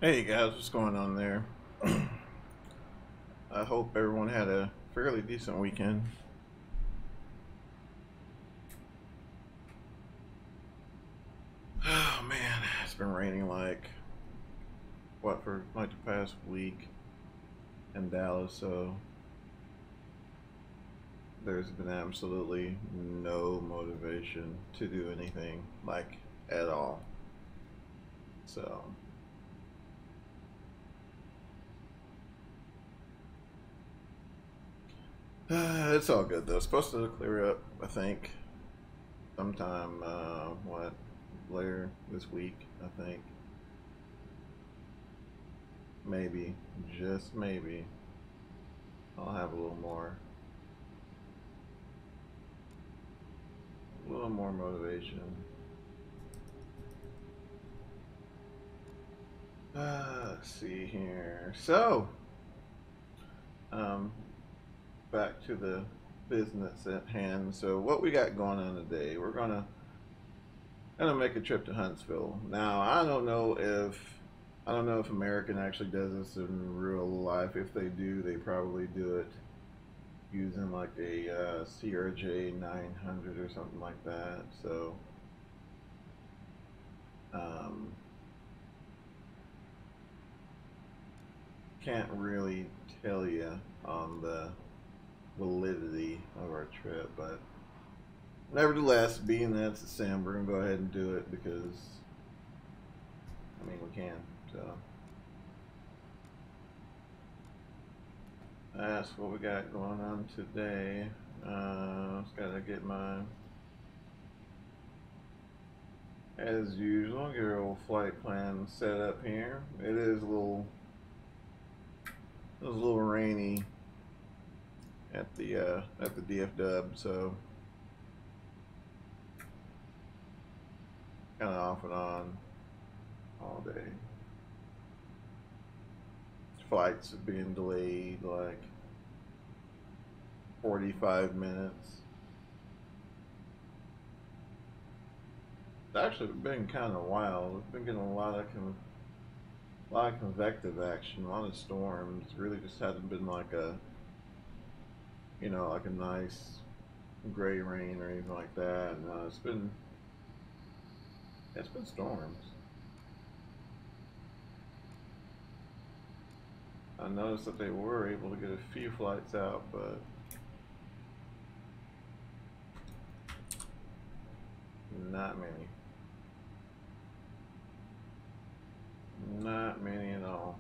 Hey guys, what's going on there? I hope everyone had a fairly decent weekend. Oh man, it's been raining like for like the past week in Dallas, so there's been absolutely no motivation to do anything like at all. So it's all good though. It's supposed to clear up, I think, sometime later this week, I think. Maybe, just maybe, I'll have a little more motivation. Let's see here. So, back to the business at hand. So, what we got going on today? We're gonna make a trip to Huntsville. Now, I don't know if American actually does this in real life. If they do, they probably do it using like a CRJ 900 or something like that. So, can't really tell you on the validity of our trip, but nevertheless, being that it's a sim, we're gonna go ahead and do it because I mean we can. So that's what we got going on today. Just gotta get my, as usual, get our old flight plan set up here. It is a little rainy at the DFW, so kind of off and on all day. Flights are being delayed like 45 minutes. It's actually been kind of wild. We've been getting a lot of convective action, a lot of storms. It really just hasn't been like a like a nice gray rain or anything like that. No, it's been storms. I noticed that they were able to get a few flights out, but not many. Not many at all.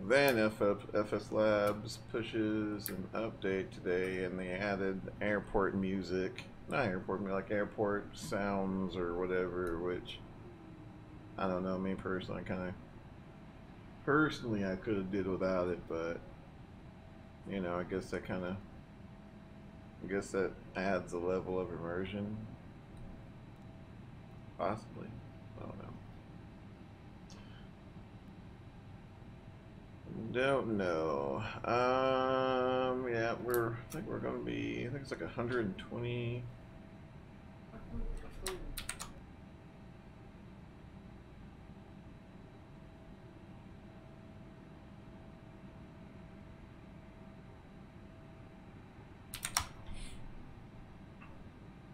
Then FSLabs pushes an update today, and they added airport music. Not airport music, like airport sounds or whatever, which I don't know. Me personally, I could have did without it, but I guess that adds a level of immersion. Possibly. I don't know. Don't know. Yeah, I think we're gonna be. I think it's like 120.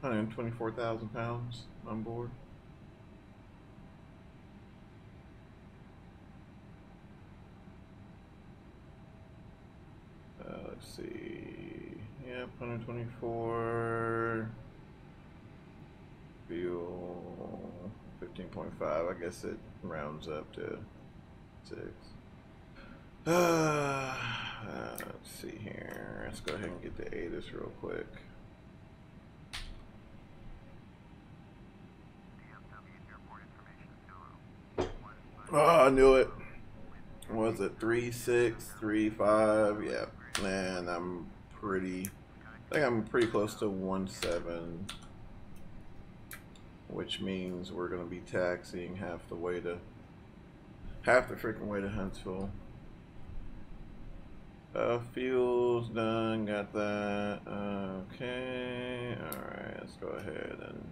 £124,000 on board. Let's see. Yep, 124. Fuel 15.5. I guess it rounds up to 6. Let's see here. Let's go ahead and get the ATIS real quick. Oh, I knew it. What was it 3635? Yeah, man, I think I'm pretty close to 17, which means we're gonna be taxiing half the freaking way to Huntsville. Fuel's done, got that. Okay, all right, let's go ahead and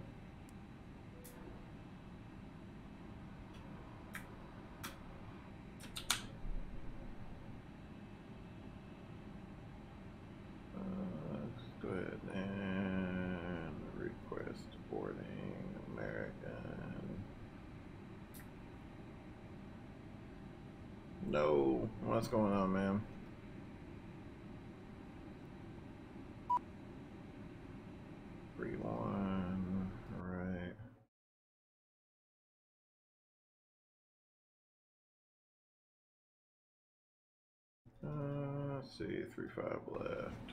No, what's going on, man? One, right. Let's see, 3-5 left.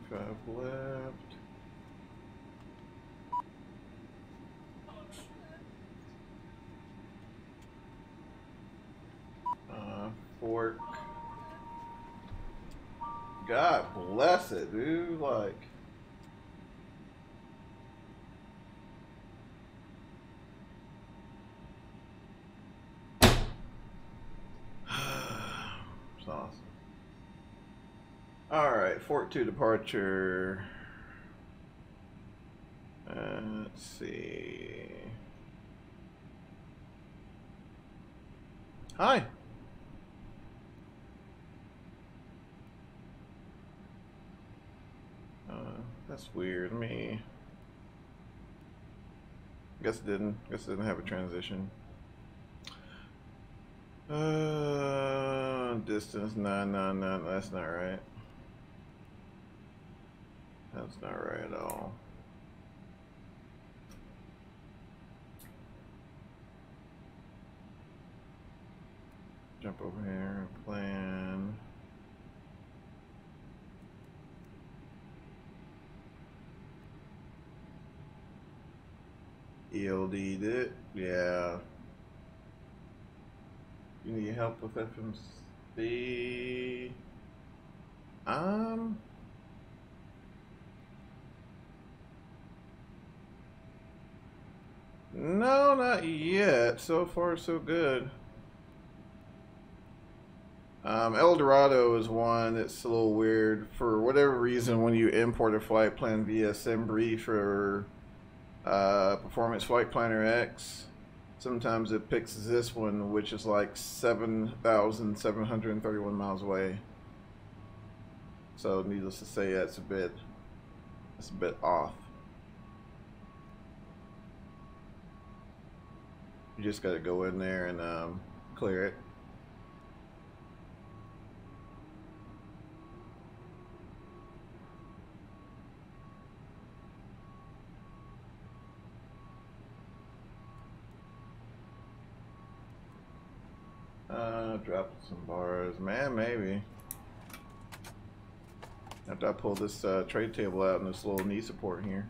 5 left. FORCK. God bless it, dude. Like, it's awesome. All right, FORCK 2 departure. Let's see. Hi. That's weird. Me. Guess it didn't have a transition. Distance 999. That's not right. That's not right at all. Jump over here and plan. ELD'd it. Yeah. You need help with FMC? No, not yet. So far, so good. El Dorado is one that's a little weird. For whatever reason, when you import a flight plan via SimBrief or Performance Flight Planner X, sometimes it picks this one, which is like 7,731 miles away. So needless to say, that's a bit off. You just got to go in there and clear it. Drop some bars, man. Maybe after I pull this trade table out and this little knee support here.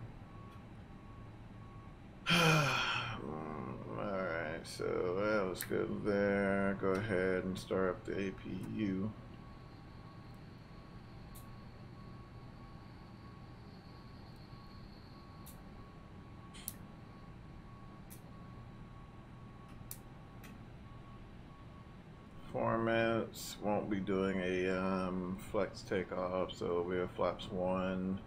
Alright, so that was good there. Go ahead and start up the APU. Formats won't be doing a flex takeoff, so we have flaps 1.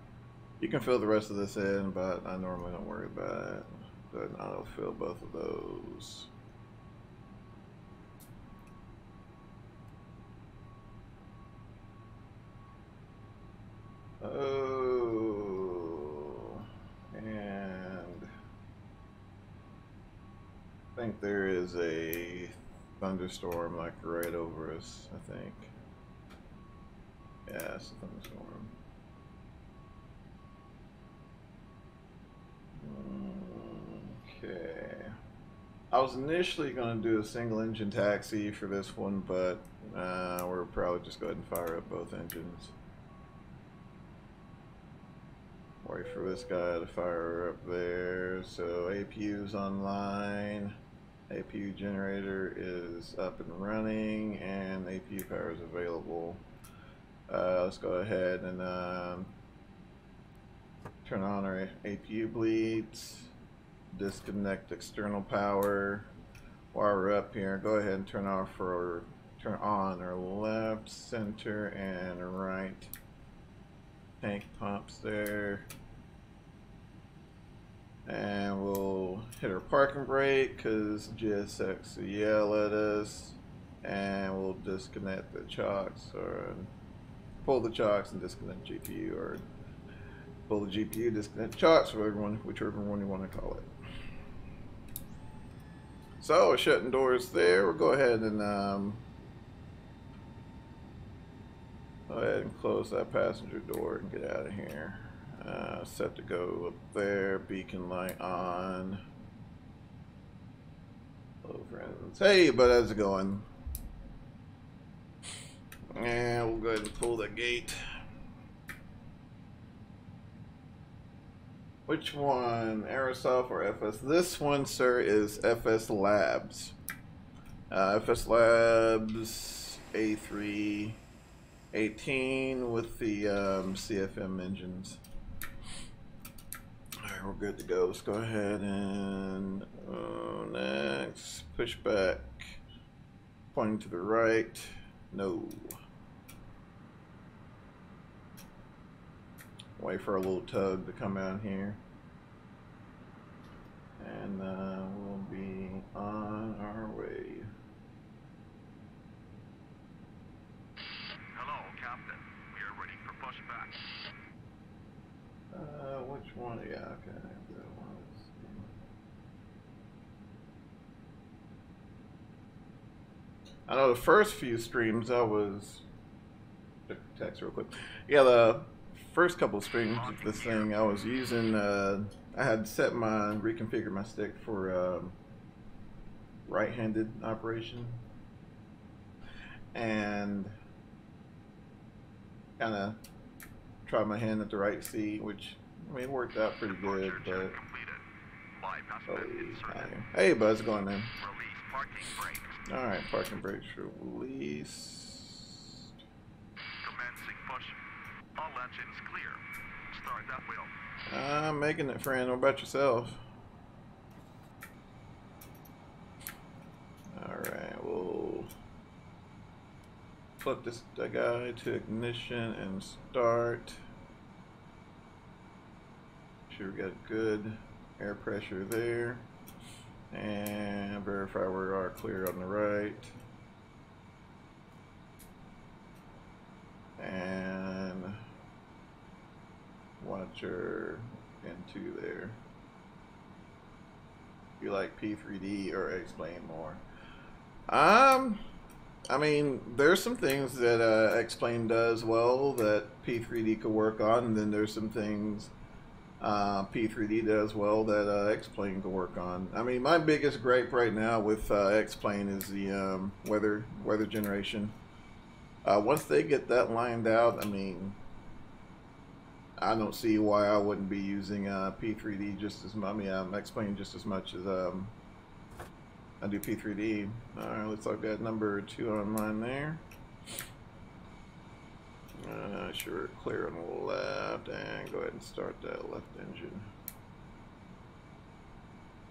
You can fill the rest of this in, but I normally don't worry about it. Go ahead and auto-fill both of those. Oh, and I think there is a thunderstorm like right over us, I think. Yeah, it's a thunderstorm. Okay. I was initially going to do a single engine taxi for this one, but we're probably just go ahead and fire up both engines. Wait for this guy to fire up there. So APU's online. APU generator is up and running, and APU power is available. Let's go ahead and turn on our APU bleeds, disconnect external power. While we're up here, go ahead and turn on our left, center, and right tank pumps there. And we'll hit our parking brake because GSX will yell at us, and we'll disconnect the chocks or pull the chocks and disconnect GPU or pull the GPU, disconnect charts, whichever one you want to call it. So we're shutting doors there. We'll go ahead and close that passenger door and get out of here. Set to go up there. Beacon light on. Hello friends. Hey, but how's it going? And we'll go ahead and pull the gate. Which one? Aerosoft or FS? This one, sir, is FSLabs. FSLabs A319 with the CFM engines. Alright, we're good to go. Let's go ahead and next. Push back. Pointing to the right. No. Wait for a little tug to come out here. And we'll be on our way. Hello, Captain. We are ready for pushback. Which one? Yeah, okay. That one is, I know the first few streams I was text real quick. Yeah, the first couple of streams of this thing I was using I had set reconfigured my stick for right-handed operation and kind of tried my hand at the right seat, which I mean it worked out pretty good, but hey Buzz, going in. Alright, parking brakes released. Commencing push. All engines clear. Start that wheel. I'm making it, friend. What about yourself? Alright, we'll flip this guy to ignition and start. Sure we got good air pressure there. And verify we are clear on the right. And watch your N2 there. You like P3D or explain more? I mean, there's some things that explain does well that P3D could work on, and then there's some things P3D does well that X-Plane can work on. I mean, my biggest gripe right now with X-Plane is the weather generation. Once they get that lined out, I mean, I don't see why I wouldn't be using P3D just as much. I mean, X-Plane just as much as I do P3D. All right, looks like I've got number 2 on mine there. Sure, clear on the left, and go ahead and start that left engine.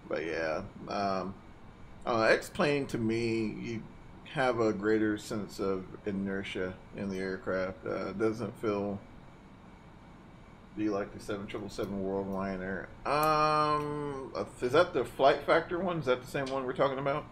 But yeah, X-Plane to me, you have a greater sense of inertia in the aircraft. It doesn't feel. Do you like the 7777 Worldliner? Is that the flight factor one? Is that the same one we're talking about?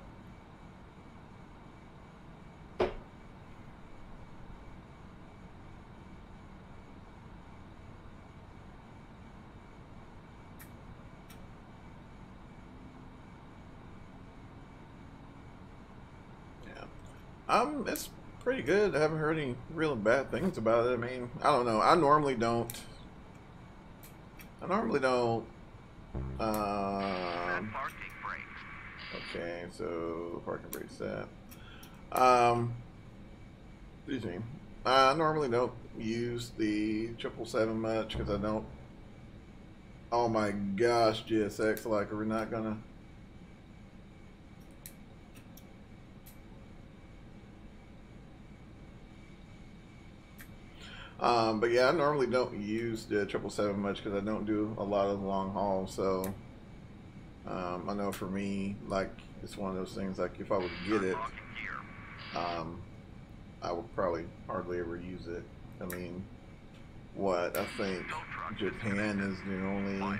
It's pretty good. I haven't heard any real bad things about it. I mean, I don't know. I normally don't. Okay, so parking brake set. Excuse me. I normally don't use the 777 much because I don't. Oh my gosh, GSX, like, are we not gonna? But yeah, I normally don't use the 777 much because I don't do a lot of long haul. So I know for me, like, it's one of those things. Like, if I would get it, I would probably hardly ever use it. I mean, what I think Japan is the only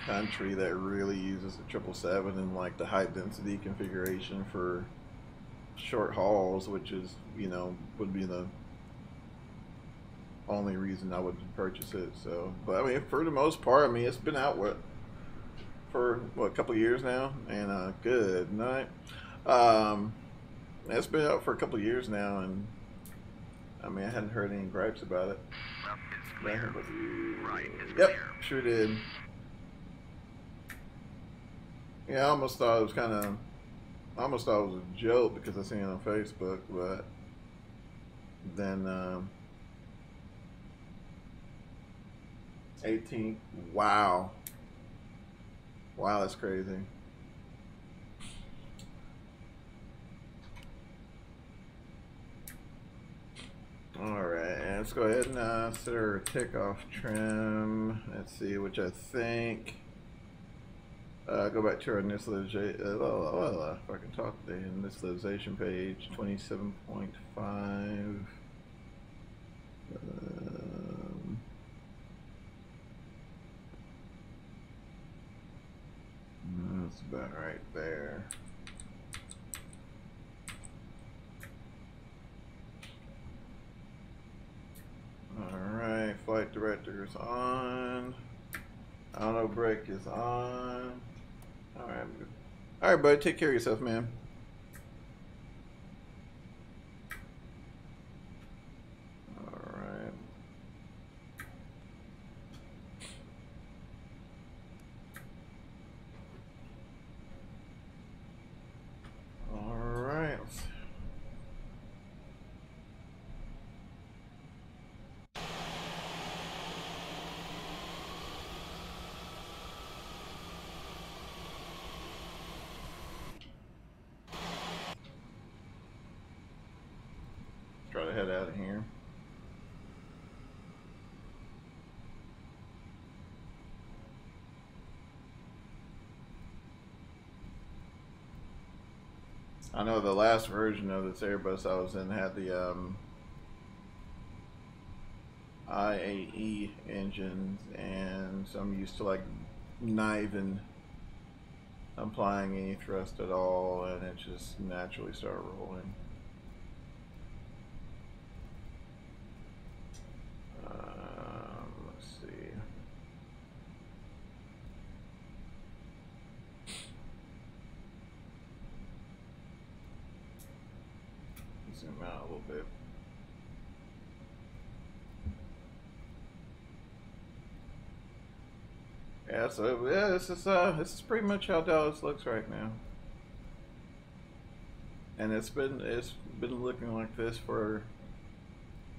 country that really uses the 777 in like the high density configuration for short hauls, which is, you know, would be the only reason I would purchase it. So, but I mean, for the most part, I mean, it's been out for a couple of years now, and good night. It's been out for a couple of years now, and I mean, I hadn't heard any gripes about it. Left is clear. Right is Yep, clear. sure did. Yeah, I almost thought it was I almost thought it was a joke because I seen it on Facebook, but then 18. Wow, that's crazy. All right, let's go ahead and set our takeoff trim. Let's see, which I think. Go back to our initialization. If I can talk, the initialization page 27.5. That's about right there. Alright, flight director is on. Auto brake is on. Alright, buddy, take care of yourself, man. Alright. Alright. Try to head out of here. I know the last version of this Airbus I was in had the IAE engines, and so I'm used to like not even applying any thrust at all, and it just naturally started rolling. Let's see. Zoom out a little bit. Yeah, so yeah, this is pretty much how Dallas looks right now, and it's been looking like this for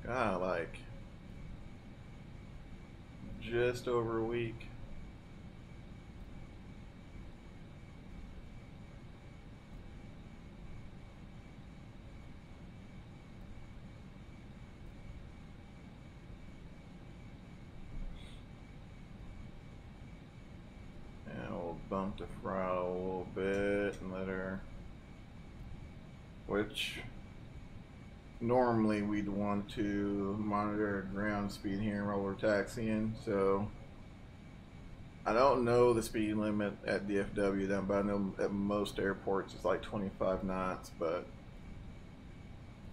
like just over a week. Bump the throttle a little bit and let her, which normally we'd want to monitor ground speed here while we're taxiing. So I don't know the speed limit at DFW then, but I know at most airports it's like 25 knots, but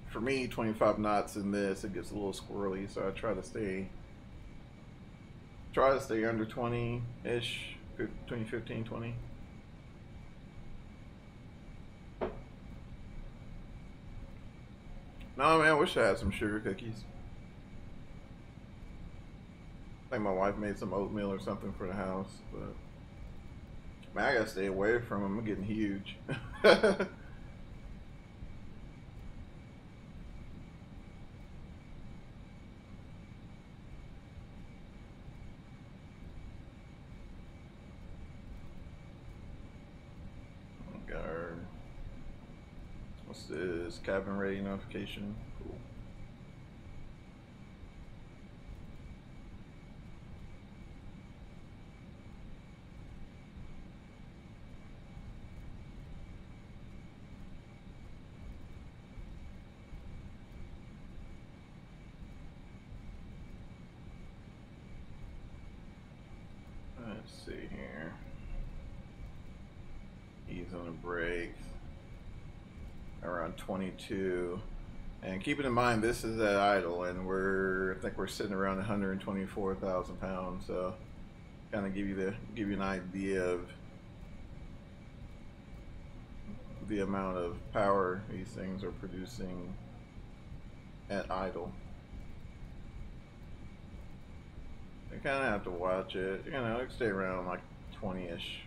for me 25 knots in this, it gets a little squirrely, so I try to stay under 20-ish. Between 15 and 20. No, man, I wish I had some sugar cookies. I think my wife made some oatmeal or something for the house, but man, I gotta stay away from them. I'm getting huge. What's this? Cabin ready notification. Cool. Let's see here. Ease on the brakes. Around 22, And keeping in mind, this is at idle, and I think we're sitting around 124,000 pounds. So, kind of give you an idea of the amount of power these things are producing at idle. You kind of have to watch it. You know, it stay around like 20-ish.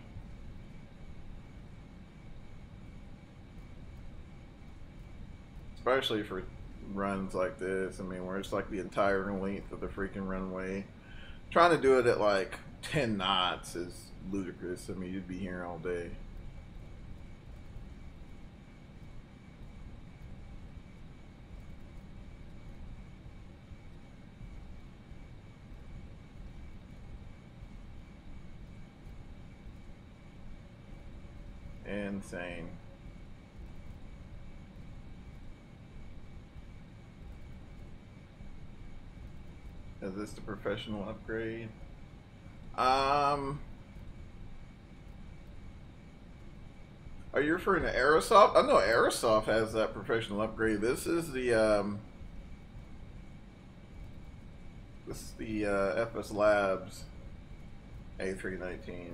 Especially for runs like this. I mean, where it's like the entire length of the freaking runway. Trying to do it at like 10 knots is ludicrous. I mean, you'd be here all day. Insane. Is this the professional upgrade? Are you referring to Aerosoft? I know Aerosoft has that professional upgrade. This is the FSLabs A319.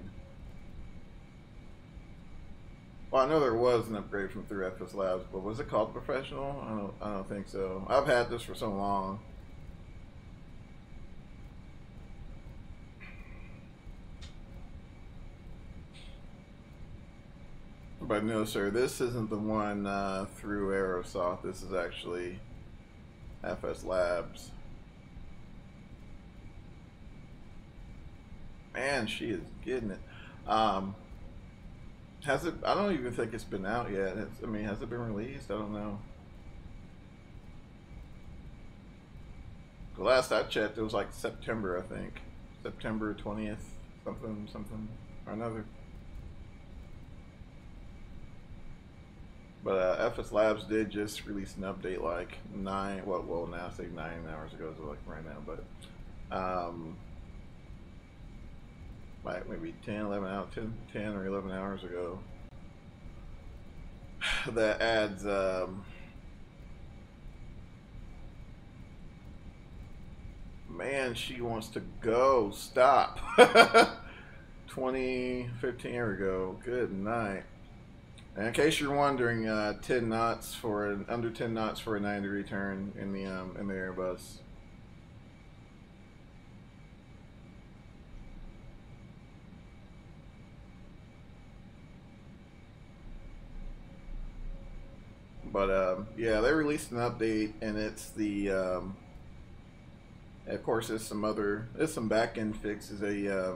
Well, I know there was an upgrade from through FSLabs, but was it called professional? I don't think so. I've had this for so long. But no, sir, this isn't the one through Aerosoft. This is actually FSLabs. Man, she is getting it. Has it? I don't even think it's been out yet. I mean, has it been released? I don't know. The last I checked, it was like September, I think. September 20th, something or another. But FSLabs did just release an update like well now say 9 hours ago, so like right now, but like maybe 10 or 11 hours ago, that adds man, she wants to go. Stop. 2015 here we go. Good night. And in case you're wondering, 10 knots for under 10 knots for a 90-degree turn in the Airbus. But yeah, they released an update, and it's the of course there's some back-end fixes. I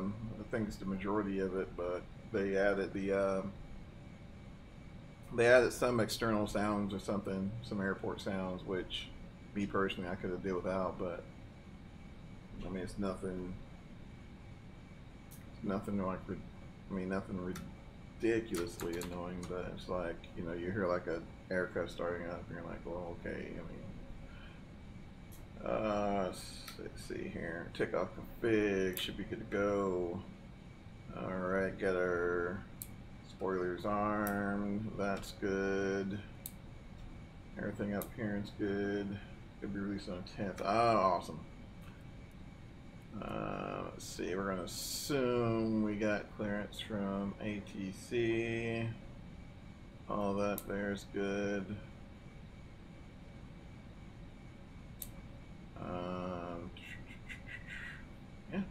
think it's the majority of it, but they added some external sounds or something, some airport sounds, which me personally I could have did without, but I mean it's nothing like, I mean nothing ridiculously annoying, but it's like, you know, you hear like a aircraft starting up and you're like, well, okay. I mean, let's see here, takeoff config should be good to go. All right, get our spoilers armed, that's good. Everything up here is good. Could be released on the 10th. Oh, awesome. Let's see, we're gonna assume we got clearance from ATC. All that there's good. Yeah.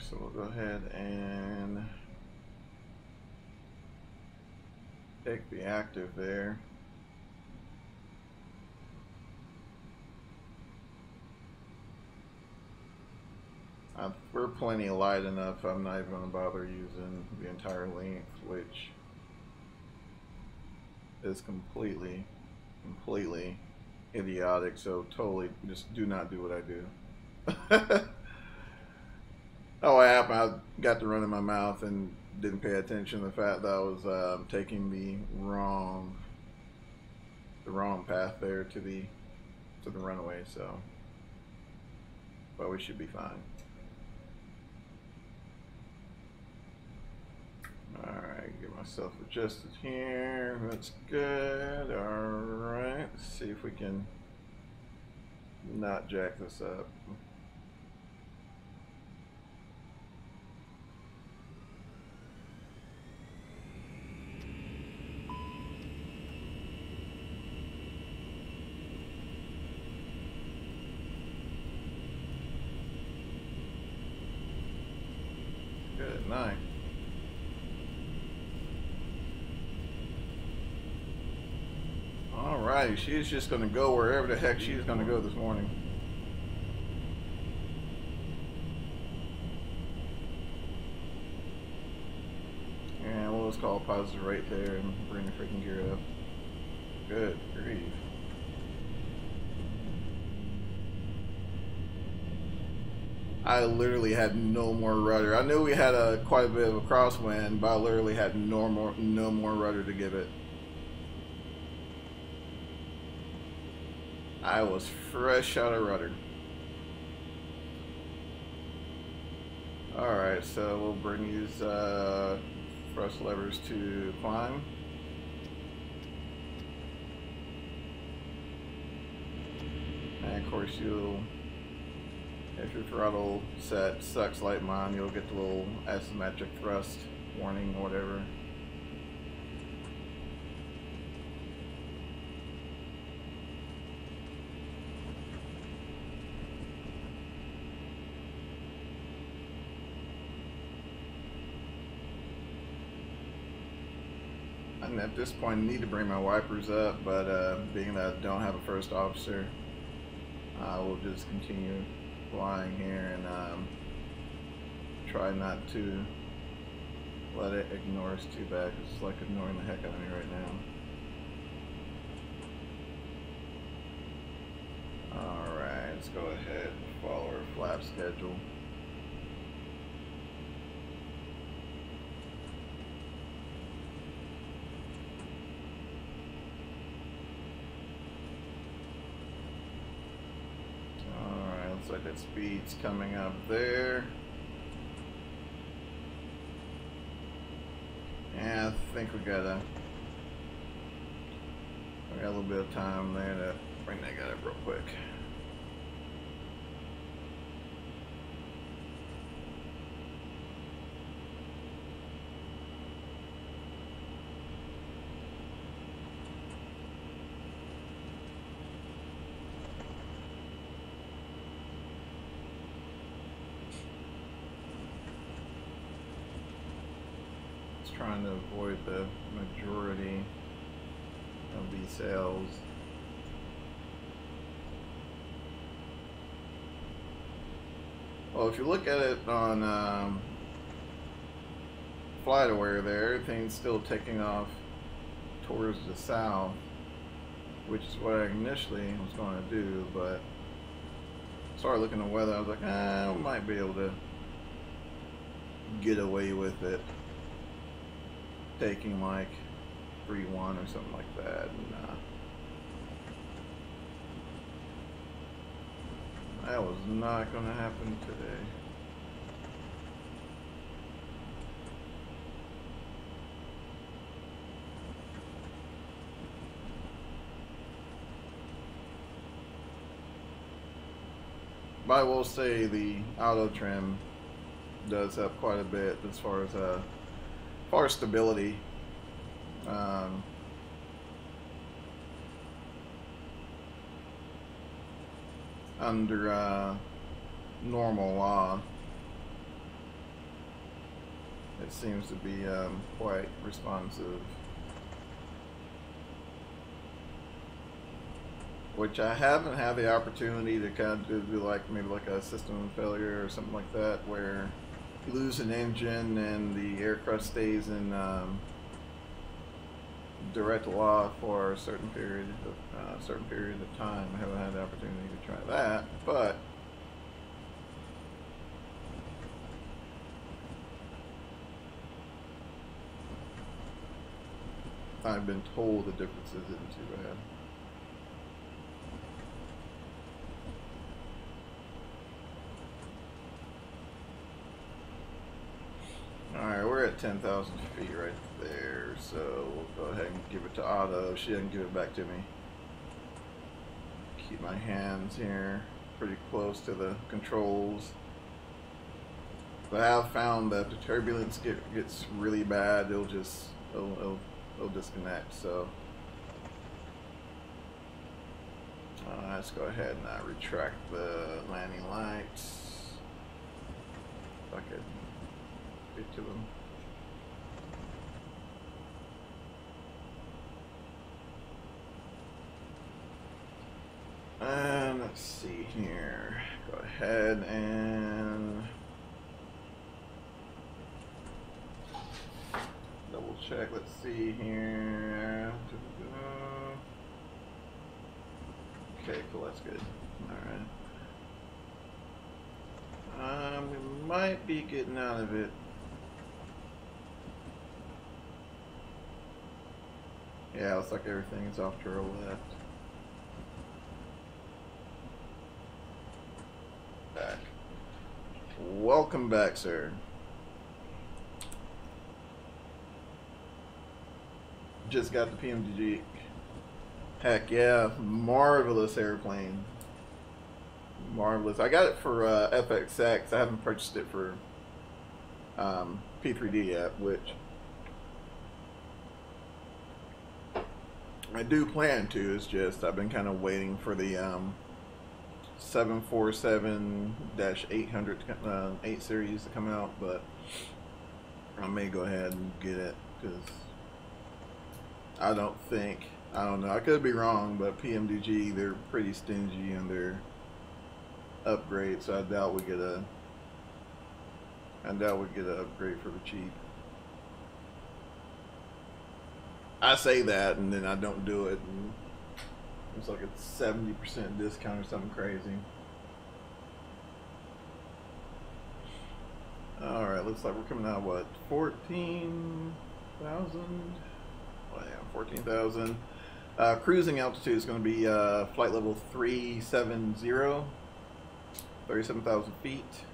So we'll go ahead and take the active there. We're plenty light enough. I'm not even going to bother using the entire length, which is completely idiotic. So totally just do not do what I do. Oh, what happened? I got the run in my mouth and didn't pay attention to the fact that I was taking the wrong path there to the runway. So, but we should be fine. myself adjusted here. That's good. Alright, let's see if we can not jack this up. Good night. Alright, she's just going to go wherever the heck she's going to go this morning. And we'll just call positive right there and bring the freaking gear up. Good grief. I literally had no more rudder. I knew we had quite a bit of a crosswind, but I literally had no more rudder to give it. I was fresh out of rudder. Alright, so we'll bring these thrust levers to climb. And of course if your throttle set sucks like mine, you'll get the little asymmetric thrust warning or whatever. And at this point I need to bring my wipers up, but being that I don't have a first officer, I will just continue flying here and try not to let it ignore us too bad, because it's like ignoring the heck out of me right now. Alright, let's go ahead and follow our flap schedule. Looks like that speed's coming up there. Yeah, I think we got a little bit of time there to bring that guy up real quick. Trying to avoid the majority of these sails. Well, if you look at it on FlightAware there, everything's still taking off towards the south, which is what I initially was going to do, but started looking at the weather, I was like, I might be able to get away with it, taking like 3-1 or something like that. And, that was not going to happen today. But I will say the auto trim does help quite a bit as far as stability. Under normal law, it seems to be quite responsive, which I haven't had the opportunity to kind of do like maybe like a system failure or something like that, where you lose an engine and the aircraft stays in direct law for a certain period of time. I haven't had the opportunity to try that, but I've been told the difference isn't too bad. Alright, we're we're at 10,000 feet right there, so we'll go ahead and give it to auto. She didn't give it back to me. Keep my hands here pretty close to the controls. But I have found that if the turbulence gets really bad, it'll disconnect. So let's go ahead and retract the landing lights. If I could get to them. And let's see here. Go ahead and double check. Let's see here. Okay, cool. That's good. All right. We might be getting out of it. Yeah, looks like everything's off to our left. Back. Welcome back, sir. Just got the PMDG. Heck yeah, marvelous airplane. Marvelous. I got it for FXX. I haven't purchased it for P3D yet, which I do plan to. It's just I've been kind of waiting for the 747-800 8 series to come out, but I may go ahead and get it because I don't know, I could be wrong, but PMDG, they're pretty stingy on their upgrades, so I doubt we get an upgrade for the cheap. I say that and then I don't do it, and it's like a 70% discount or something crazy. Alright, looks like we're coming out, what, 14,000? Well, yeah, 14,000. Cruising altitude is going to be flight level 370, 37,000 feet.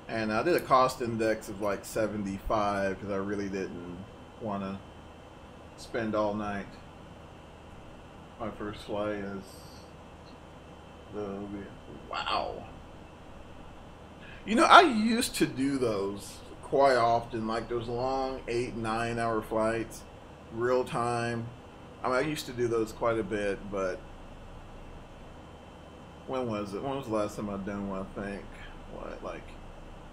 And I did a cost index of like 75 because I really didn't want to spend all night. My first flight is wow. You know, I used to do those quite often, like those long 8-9 hour flights, real time. I mean, I used to do those quite a bit, but when was it? When was the last time I'd done one? I think what, like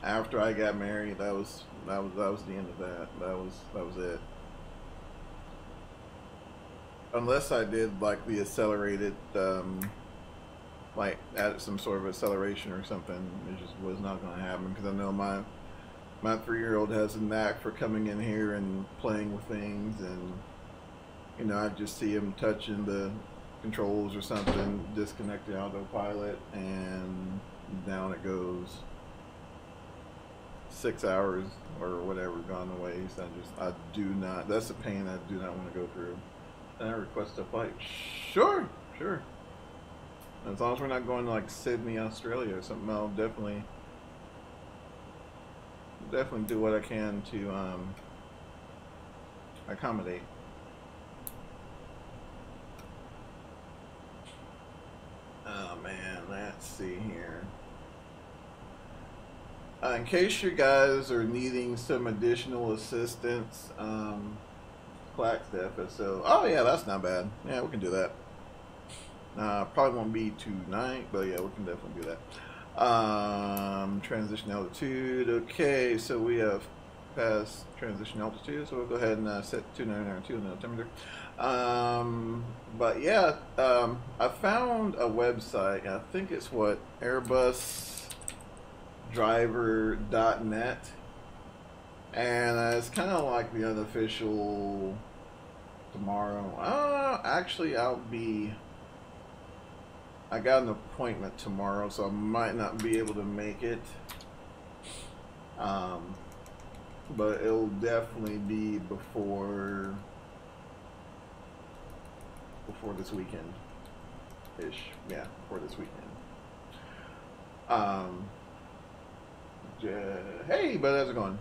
after I got married. That was the end of that. That was it. Unless I did like the accelerated, like added some sort of acceleration or something, it just was not going to happen because I know my 3-year-old has a knack for coming in here and playing with things, and you know, I just see him touching the controls or something, disconnect the autopilot, and down it goes. 6 hours or whatever gone to waste. I do not. That's a pain I do not want to go through. And I request a flight. Sure. As long as we're not going to like Sydney, Australia or something, I'll definitely do what I can to accommodate. Oh man, let's see here. In case you guys are needing some additional assistance, Clack's the FSL. Oh yeah, that's not bad. Yeah, we can do that. Probably won't be tonight, but yeah, we can definitely do that. Transition altitude. Okay, so we have passed transition altitude, so we'll go ahead and set 299.2 in the altimeter. But yeah, I found a website. I think it's what, AirbusDriver.net, and it's kind of like the unofficial tomorrow. Actually, I got an appointment tomorrow, so I might not be able to make it. But it'll definitely be before this weekend ish. Yeah, before this weekend. Hey, but how's it going?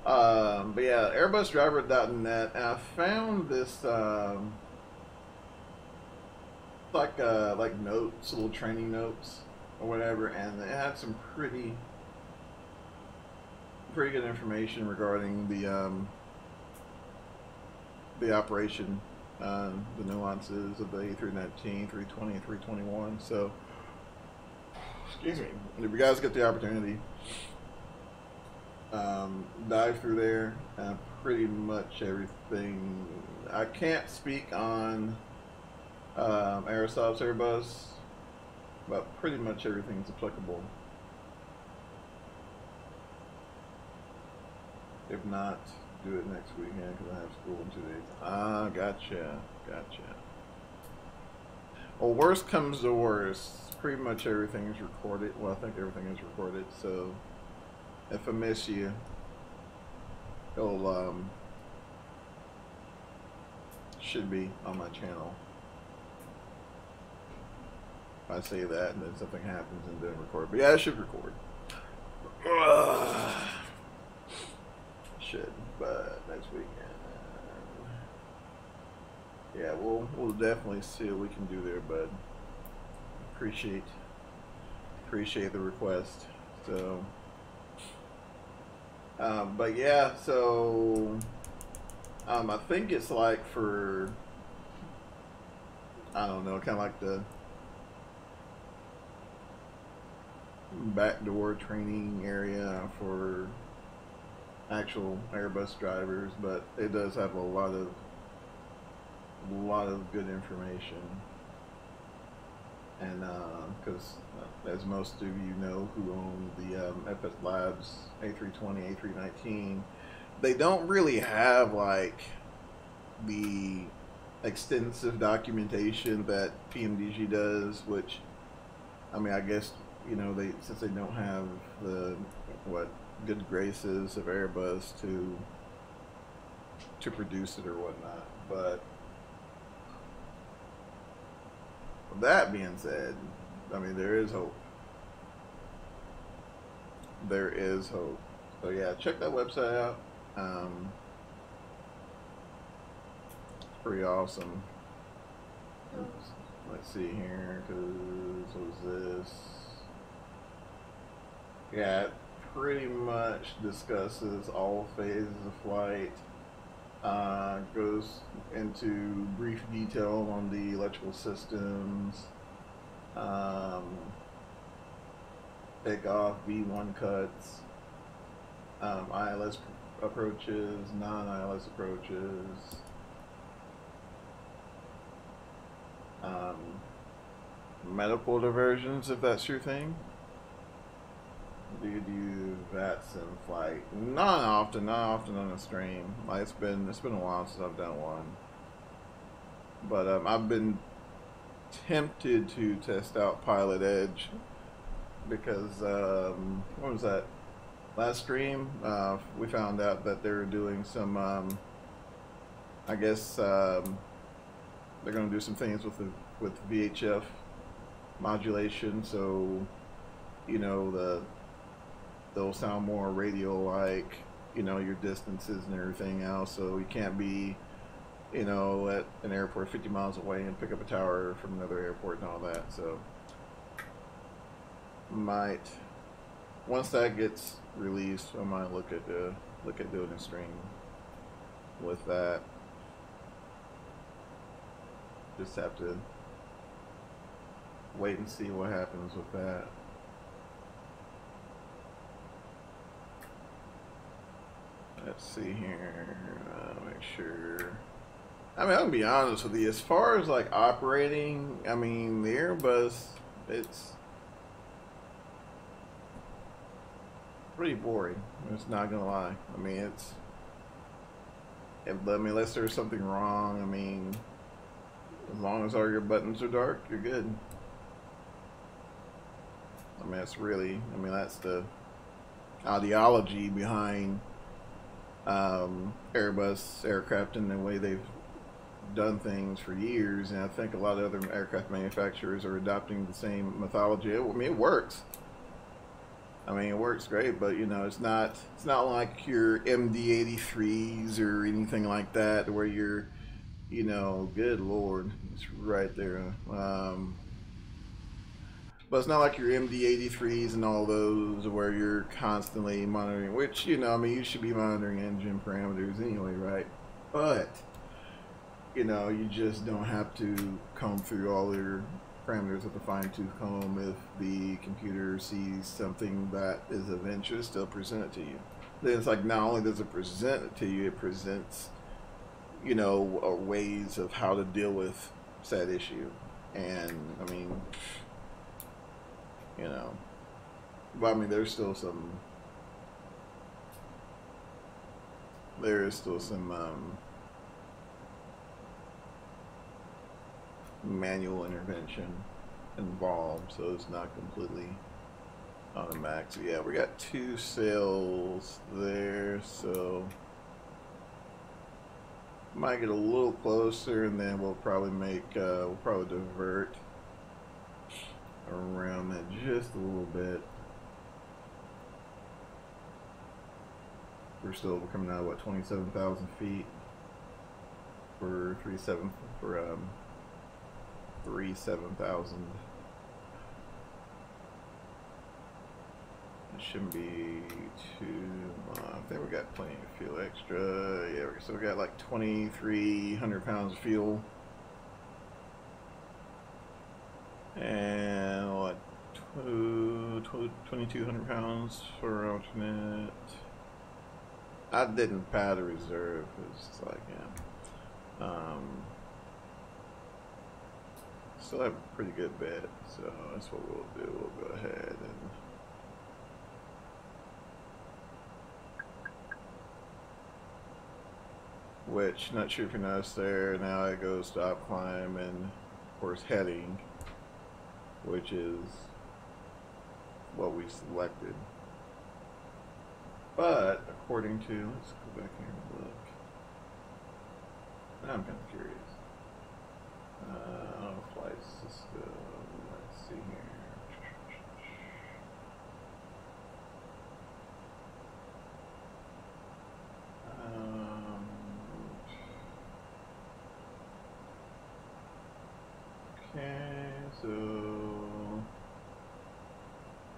But yeah, airbusdriver.net, and I found this like notes, little training notes or whatever, and it had some pretty good information regarding the operation, the nuances of the A319, 320, and 321. So, excuse me, if you guys get the opportunity, dive through there. Pretty much everything. I can't speak on FSLabs Airbus, but pretty much everything's applicable. If not, do it next weekend because I have school in 2 days. Ah, gotcha. Well, worst comes to worst, pretty much everything is recorded. Well, I think everything is recorded, so if I miss you, it'll should be on my channel. I say that and then something happens and then record. But yeah, I should record. Should, but next weekend. Yeah, we'll definitely see what we can do there, bud. Appreciate the request. So, but yeah, so I think it's like for, I don't know, kind of like the backdoor training area for actual Airbus drivers, but it does have a lot of good information. And because as most of you know who own the FSLabs A320, A319, they don't really have like the extensive documentation that PMDG does, which, I mean, I guess, you know, since they don't have the good graces of Airbus to produce it or whatnot. But with that being said, I mean, there is hope. There is hope. So yeah, check that website out. It's pretty awesome. Oops. Let's see here, because what was this? Yeah, it pretty much discusses all phases of flight. Goes into brief detail on the electrical systems, takeoff, V1 cuts, ILS approaches, non-ILS approaches, medical diversions, if that's your thing. Do you do VATS in flight? Not often on a stream. Like it's been a while since I've done one. But I've been tempted to test out Pilot Edge because what was that? Last stream we found out that they were doing some I guess they're going to do some things with VHF modulation, so you know they'll sound more radio-like, you know, your distances and everything else. So you can't be, you know, at an airport 50 miles away and pick up a tower from another airport and all that. So might, once that gets released, I might look at doing a stream with that. Just have to wait and see what happens with that. Let's see here, make sure. I mean, I'll be honest with you, as far as like operating, I mean, the Airbus, it's pretty boring. I'm just not gonna lie. I mean, unless there's something wrong, I mean, as long as all your buttons are dark, you're good. I mean, that's the ideology behind Airbus aircraft and the way they've done things for years, and I think a lot of other aircraft manufacturers are adopting the same methodology. I mean, it works. I mean, it works great, but you know, it's not like your MD83s or anything like that where you're, you know, good lord, it's right there. But it's not like your MD83s and all those where you're constantly monitoring, which, you know, I mean, you should be monitoring engine parameters anyway, right? But, you know, you just don't have to comb through all your parameters with a fine-tooth comb. If the computer sees something that is of interest, they'll present it to you. Then it's like, not only does it present it to you, it presents, you know, ways of how to deal with said issue. And, I mean, you know, but I mean, there is still some manual intervention involved, so it's not completely automatic. So yeah, we got 2 sails there, so might get a little closer, and then we'll probably divert around that just a little bit. We're coming out of what, 27,000 feet for 37,000. It shouldn't be too much. I think we got plenty of fuel extra. Yeah, so we got like 2,300 pounds of fuel. And what, 2,200 pounds for alternate. I didn't pad a reserve. It's like, yeah. Still have a pretty good bed, so that's what we'll do. We'll go ahead and which, not sure if you noticed there, now it goes to up climb and of course heading, which is what we selected. But according to, let's go back here and look. I'm kind of curious. Flight system, let's see here. Okay, so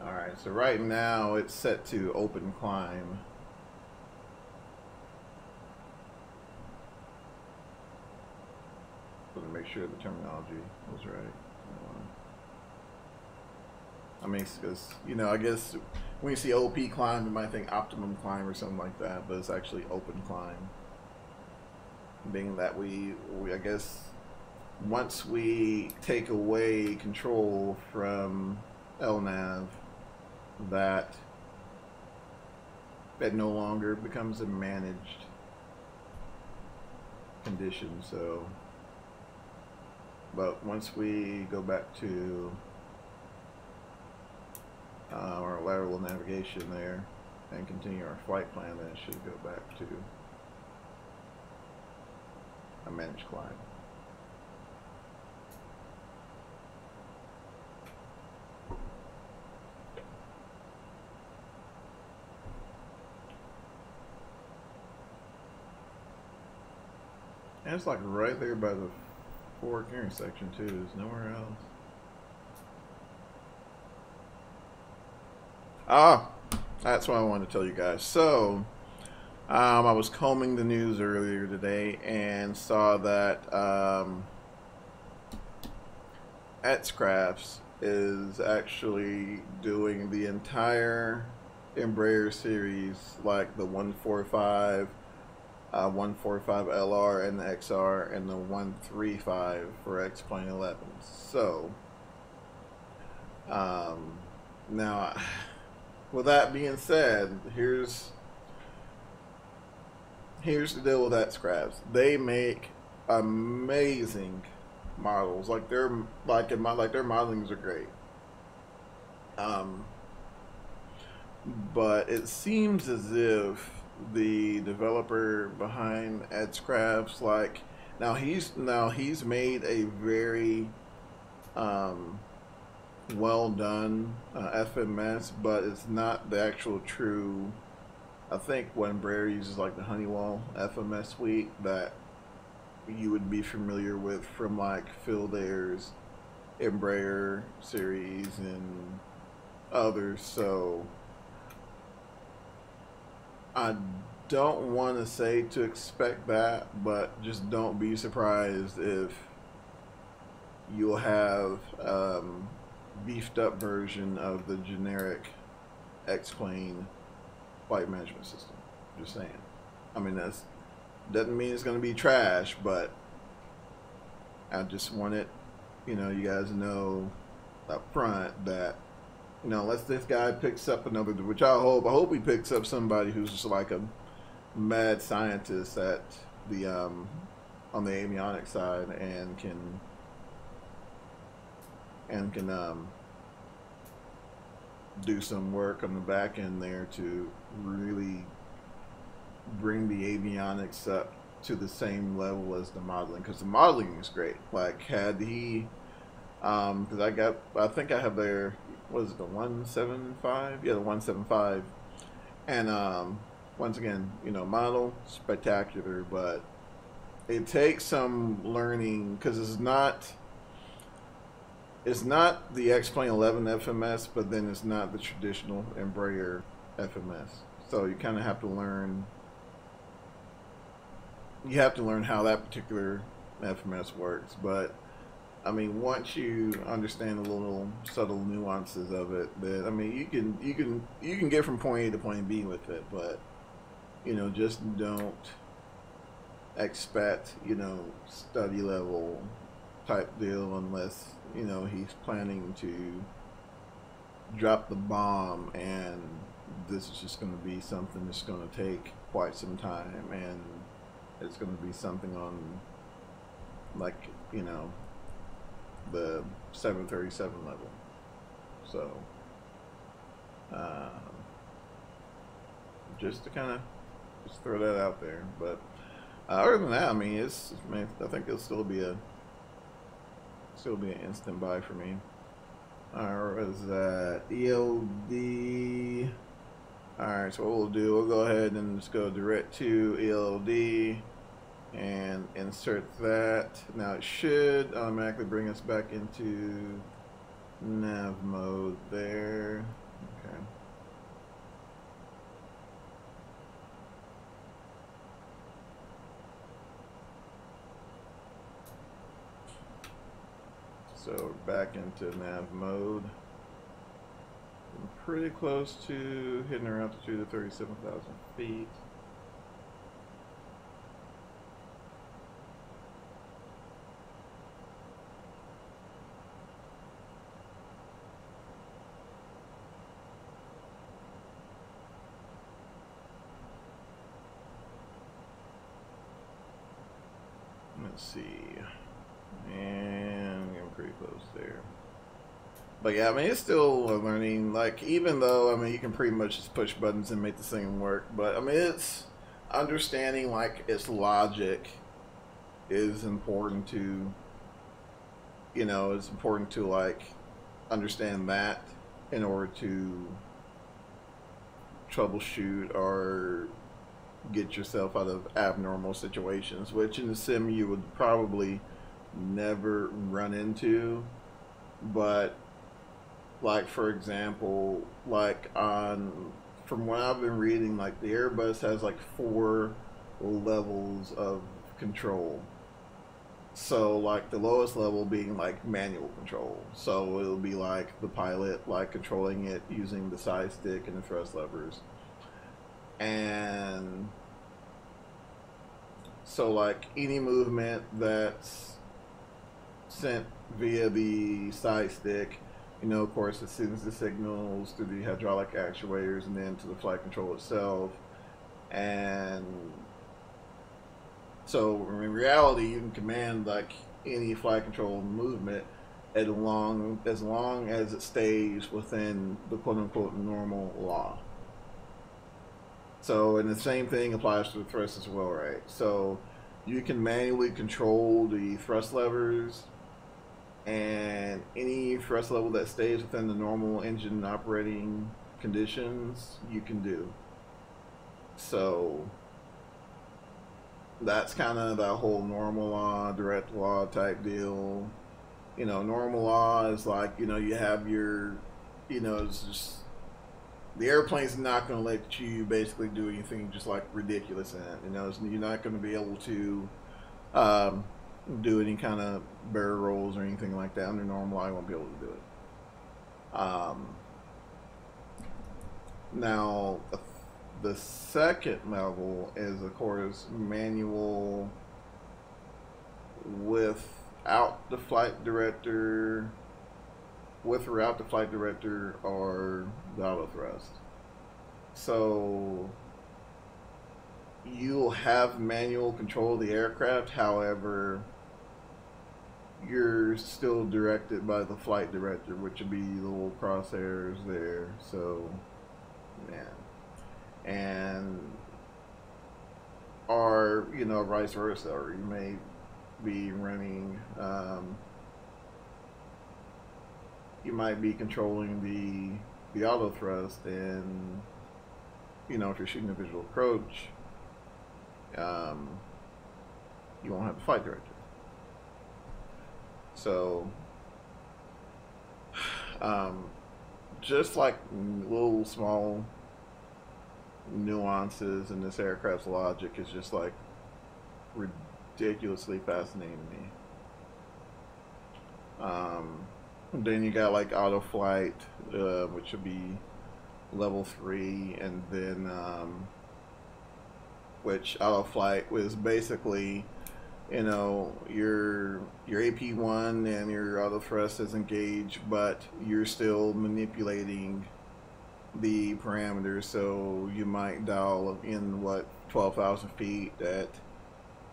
alright, so right now it's set to open climb. To make sure the terminology was right. I mean, because, you know, I guess when you see OP climb, you might think optimum climb or something like that, but it's actually open climb. Being that we I guess, once we take away control from LNAV, that no longer becomes a managed condition. So, but once we go back to our lateral navigation there and continue our flight plan, then it should go back to a managed climb. And it's like right there by the FORCK intersection too. There's nowhere else. Ah, that's what I wanted to tell you guys. So, I was combing the news earlier today and saw that AKRacing is actually doing the entire Embraer series, like the 145, 145LR and the XR, and the 135 for X-Plane 11. So, now, with that being said, here's the deal with AKRacing. They make amazing models. Like their modelings are great. But it seems as if the developer behind AKRacing, like now he's made a very well done FMS, but it's not the actual true. I think when Embraer uses like the Honeywell FMS suite that you would be familiar with from like Field Air's Embraer series and others. So I don't want to say to expect that, but just don't be surprised if you'll have beefed up version of the generic X-Plane flight management system. Just saying. I mean, that's doesn't mean it's going to be trash, but I just wanted, you know, you guys know up front that, you know, unless this guy picks up another, which I hope he picks up somebody who's just like a mad scientist at the on the avionics side and can do some work on the back end there to really bring the avionics up to the same level as the modeling, because the modeling is great. Like, had he because I think I have their, what is it, the 175? Yeah, the 175. And once again, you know, model spectacular, but it takes some learning, because it's not the X-Plane 11 FMS, but then it's not the traditional Embraer FMS. So you kind of have to learn. You have to learn how that particular FMS works. But I mean, once you understand the little subtle nuances of it, then I mean, you can get from point A to point B with it. But you know, just don't expect, you know, study level type deal unless, you know, he's planning to drop the bomb, and this is just going to be something that's going to take quite some time, and it's going to be something on, like, you know, the 737 level. So just to kind of just throw that out there. But other than that, I mean, I think it'll still be an instant buy for me. Alright, what is that? ELD. Alright, so what we'll do, we'll go ahead and just go direct to ELD and insert that. Now it should automatically bring us back into nav mode there. Okay. So back into nav mode. I'm pretty close to hitting our altitude of 37,000 feet. Let's see. And I'm pretty close there. But yeah, I mean, it's still a learning. Like, even though, I mean, you can pretty much just push buttons and make this thing work. But, I mean, it's understanding, like, its logic is important to, you know, it's important to, like, understand that in order to troubleshoot or get yourself out of abnormal situations, which in the sim you would probably never run into. But like, for example, like from what I've been reading, like the Airbus has like 4 levels of control. So like the lowest level being like manual control. So it'll be like the pilot like controlling it using the side stick and the thrust levers. And so like any movement that's sent via the side stick, you know, of course, it sends the signals through the hydraulic actuators and then to the flight control itself. And so in reality, you can command like any flight control movement as long as it stays within the quote-unquote normal law. So, and the same thing applies to the thrust as well, right? So you can manually control the thrust levers and any thrust level that stays within the normal engine operating conditions, you can do. So that's kind of that whole normal law, direct law type deal. You know, normal law is like, you know, you have your, you know, it's just, the airplane's not going to let you basically do anything just like ridiculous in it. You know, you're not going to be able to do any kind of barrel rolls or anything like that. Under normal law, you won't be able to do it. Now, the second level is, of course, manual without the flight director, with or without the flight director, or the auto thrust. So you'll have manual control of the aircraft, however, you're still directed by the flight director, which would be the little crosshairs there. So, yeah. And, or, you know, vice versa, or you may be running, you might be controlling the auto thrust, and, you know, if you're shooting a visual approach, you won't have the flight director. So, just like little small nuances in this aircraft's logic is just like ridiculously fascinating to me. Then you got like auto flight, which would be level 3, and then which auto flight was basically, you know, your AP1 and your auto thrust is engaged, but you're still manipulating the parameters. So you might dial in, what, 12,000 feet at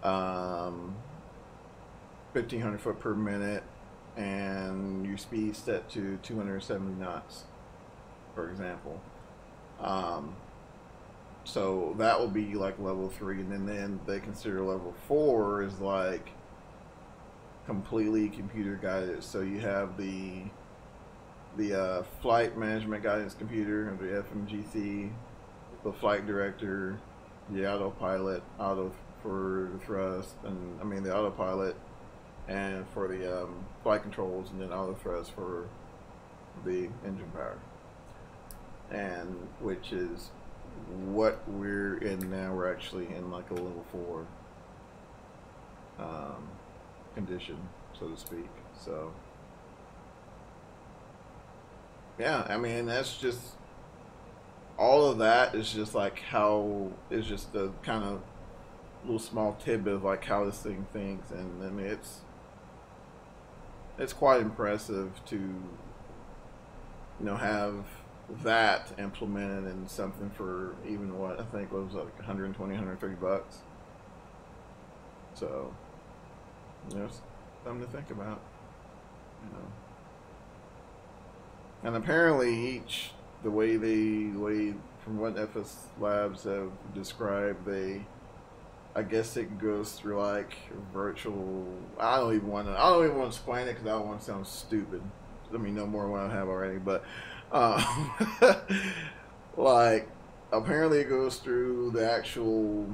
1,500 foot per minute, and your speed set to 270 knots, for example. So that will be like level 3, and then they consider level 4 is like completely computer guided. So you have the flight management guidance computer, the FMGC, the flight director, the autopilot, auto for the thrust, and I mean the autopilot, and for the flight controls, and then auto thrust for the engine power, and which is what we're in now. We're actually in like a level 4 condition, so to speak. So yeah, I mean, that's just, all of that is just like how, it's just the kind of little small tidbit of like how this thing thinks. And I mean, it's quite impressive to, you know, have that implemented in something for even, what I think was like 120, 130 bucks. So, you know, something to think about, you know. And apparently the way from what FSLabs have described, I guess it goes through like virtual, I don't even want to explain it because I don't want to sound stupid. Let me know more what I have already, but like, apparently it goes through the actual,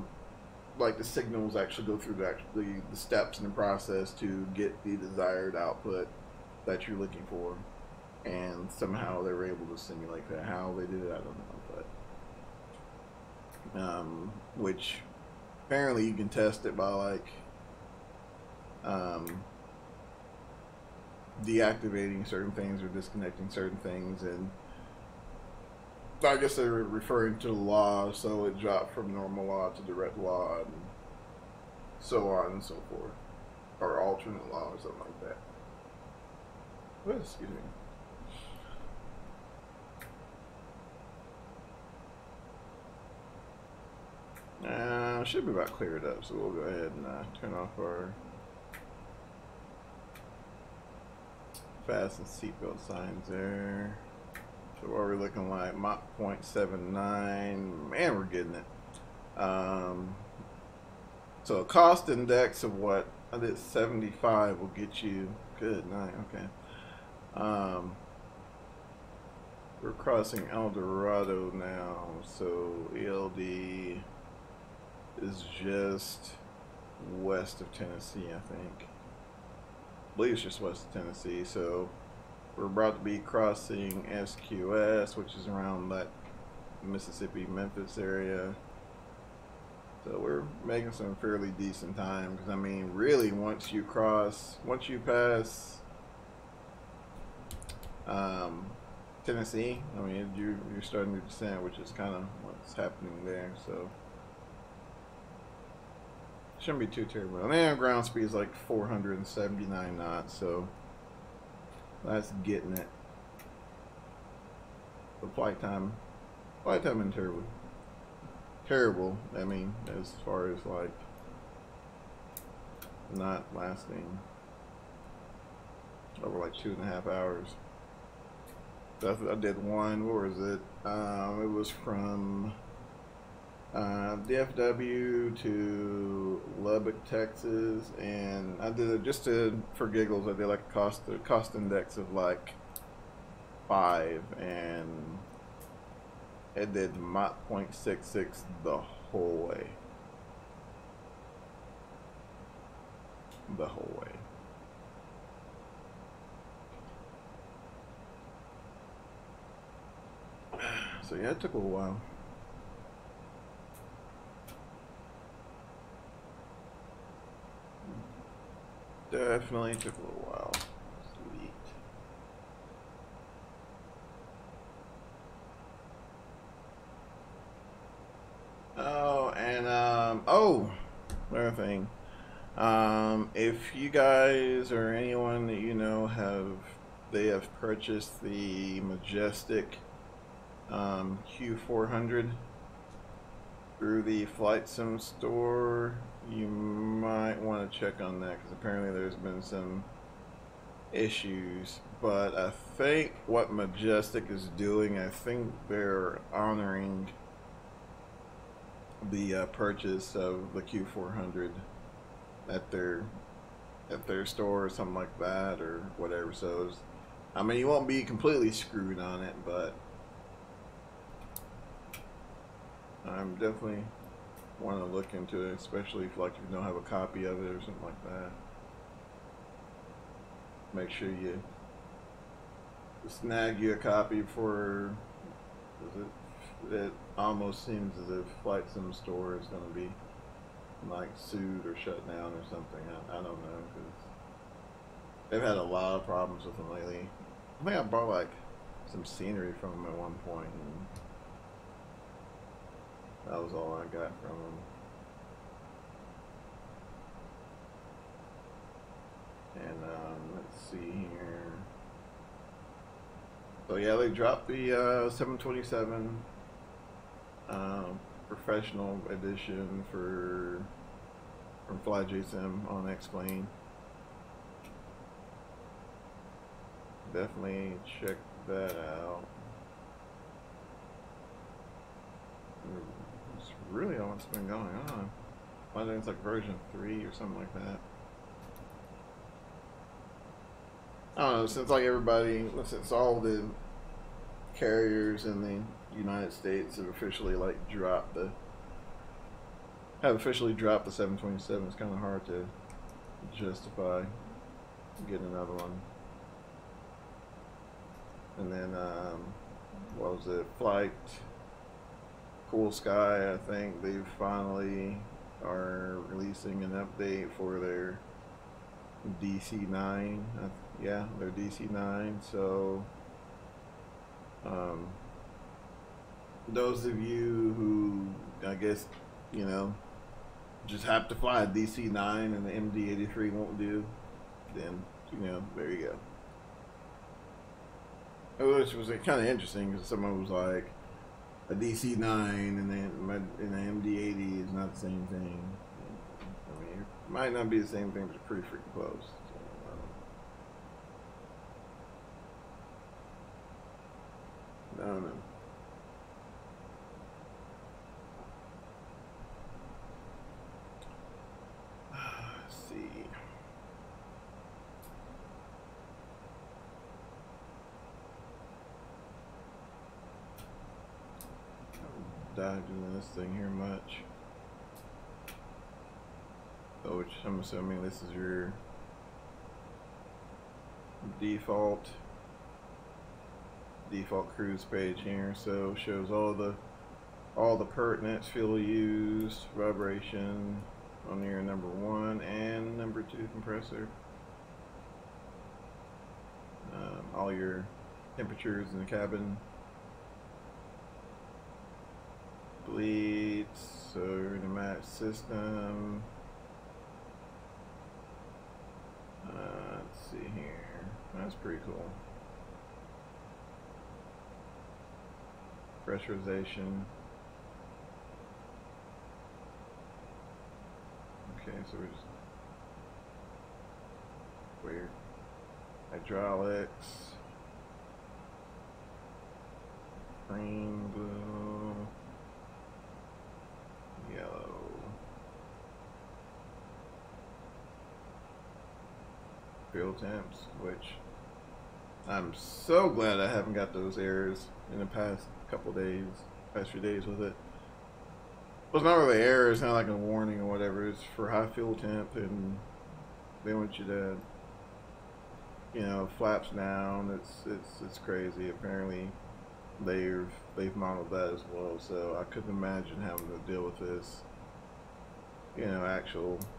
like, the signals actually go through the steps in the process to get the desired output that you're looking for, and somehow they were able to simulate that. How they did it, I don't know, but which apparently you can test it by like deactivating certain things or disconnecting certain things, and I guess they're referring to the law, so it dropped from normal law to direct law, and so on and so forth, or alternate law or something like that. But, excuse me. Should be about cleared up, so we'll go ahead and turn off our fasten seatbelt signs there. So what we're looking like, Mach 0.79, man, we're getting it. So a cost index of what, I did 75 will get you good night. Okay. We're crossing El Dorado now, so ELD is just west of Tennessee, I think. I believe it's just west of Tennessee, so we're about to be crossing SQS, which is around that Mississippi, Memphis area. So we're making some fairly decent time, because I mean, really, once you pass Tennessee, I mean, you're starting to descend, which is kind of what's happening there. So shouldn't be too terrible. And then ground speed is like 479 knots, so that's getting it. The flight time isn't terrible. I mean, as far as like not lasting over like 2.5 hours. I did one. What was it? It was from DFW to Lubbock, Texas, and I did it just for giggles. I did like a cost index of like 5, and it did Mach 0.66 the whole way. The whole way. So yeah, it took a little while. Definitely took a little while. Sweet. Oh, and another thing. If you guys or anyone that you know have purchased the Majestic Q400 through the Flight Sim store, you might want to check on that, because apparently there's been some issues. But I think what Majestic is doing, I think they're honoring the purchase of the Q400 at their store or something like that, or whatever. So I mean, you won't be completely screwed on it, but I'm definitely want to look into it, especially if like you don't have a copy of it or something like that. Make sure you snag you a copy before, it almost seems as if Flight Sim store is going to be like sued or shut down or something. I don't know, because they've had a lot of problems with them lately. I think I bought like some scenery from them at one point, and that was all I got from them. And let's see here. So yeah, they dropped the 727 professional edition from FlyJSim on X-Plane. Definitely check that out. It's really all that's been going on. I think it's like version 3 or something like that. I don't know, since all the carriers in the United States have officially like dropped the 727, it's kind of hard to justify getting another one. And then what was it, Flight Cool Sky, I think they finally are releasing an update for their DC-9. Yeah, their DC-9. So those of you who, I guess, you know, just have to fly a DC-9 and the MD-83 won't do, then, you know, there you go. Which was kind of interesting, because someone was like, a DC-9 and then an MD-80 is not the same thing. I mean, it might not be the same thing, but it's pretty freaking close. So, I don't know. Let's see. dived into this thing here much. So, which I'm assuming this is your default cruise page here. So shows all the pertinence, fuel used, vibration on your number 1 and number 2 compressor. All your temperatures in the cabin, bleeds, so pneumatic system. Let's see here. That's pretty cool. Pressurization. Okay, so we're just weird. Hydraulics. Green, blue, yellow. Fuel temps, which I'm so glad I haven't got those errors in the past couple days, past few days with it. Well, it's not really errors, it's not like a warning or whatever. It's for high fuel temp, and they want you to, you know, flaps down. It's crazy. Apparently, they've modeled that as well. So I couldn't imagine having to deal with this, you know,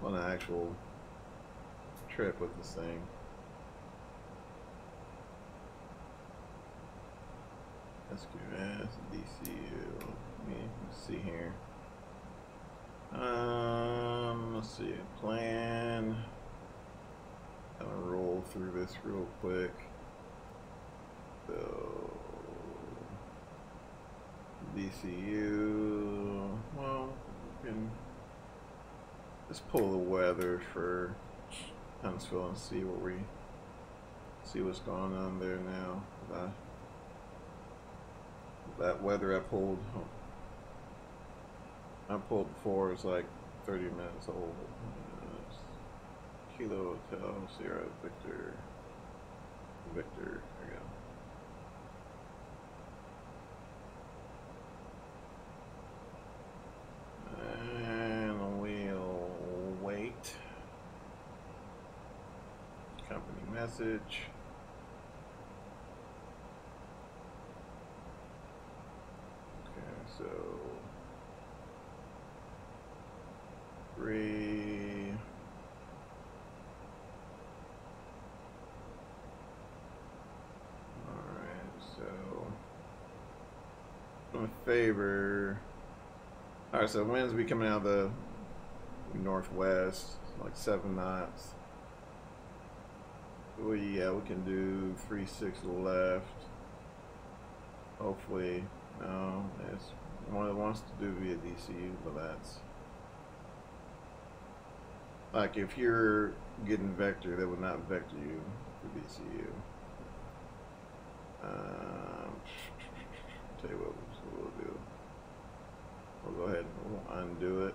on an actual trip with this thing. SQS, DCU. Let's see here. Let's see. Plan. I'm gonna roll through this real quick. So DCU. Well, we can just pull the weather for Huntsville and see what's going on there now. That weather I pulled before is like 30 minutes old. Kilo Hotel Sierra Victor. There we go. And we'll wait. Company message. Okay, so 3. Alright, so I'm a favor. Alright, so winds be coming out of the northwest, like 7 knots. Well, yeah, we can do 3-6 left. Hopefully, no, it's one that wants to do via DCU, but that's like if you're getting vector, that would not vector you for DCU. Tell you what we'll do. We'll go ahead and we'll undo it.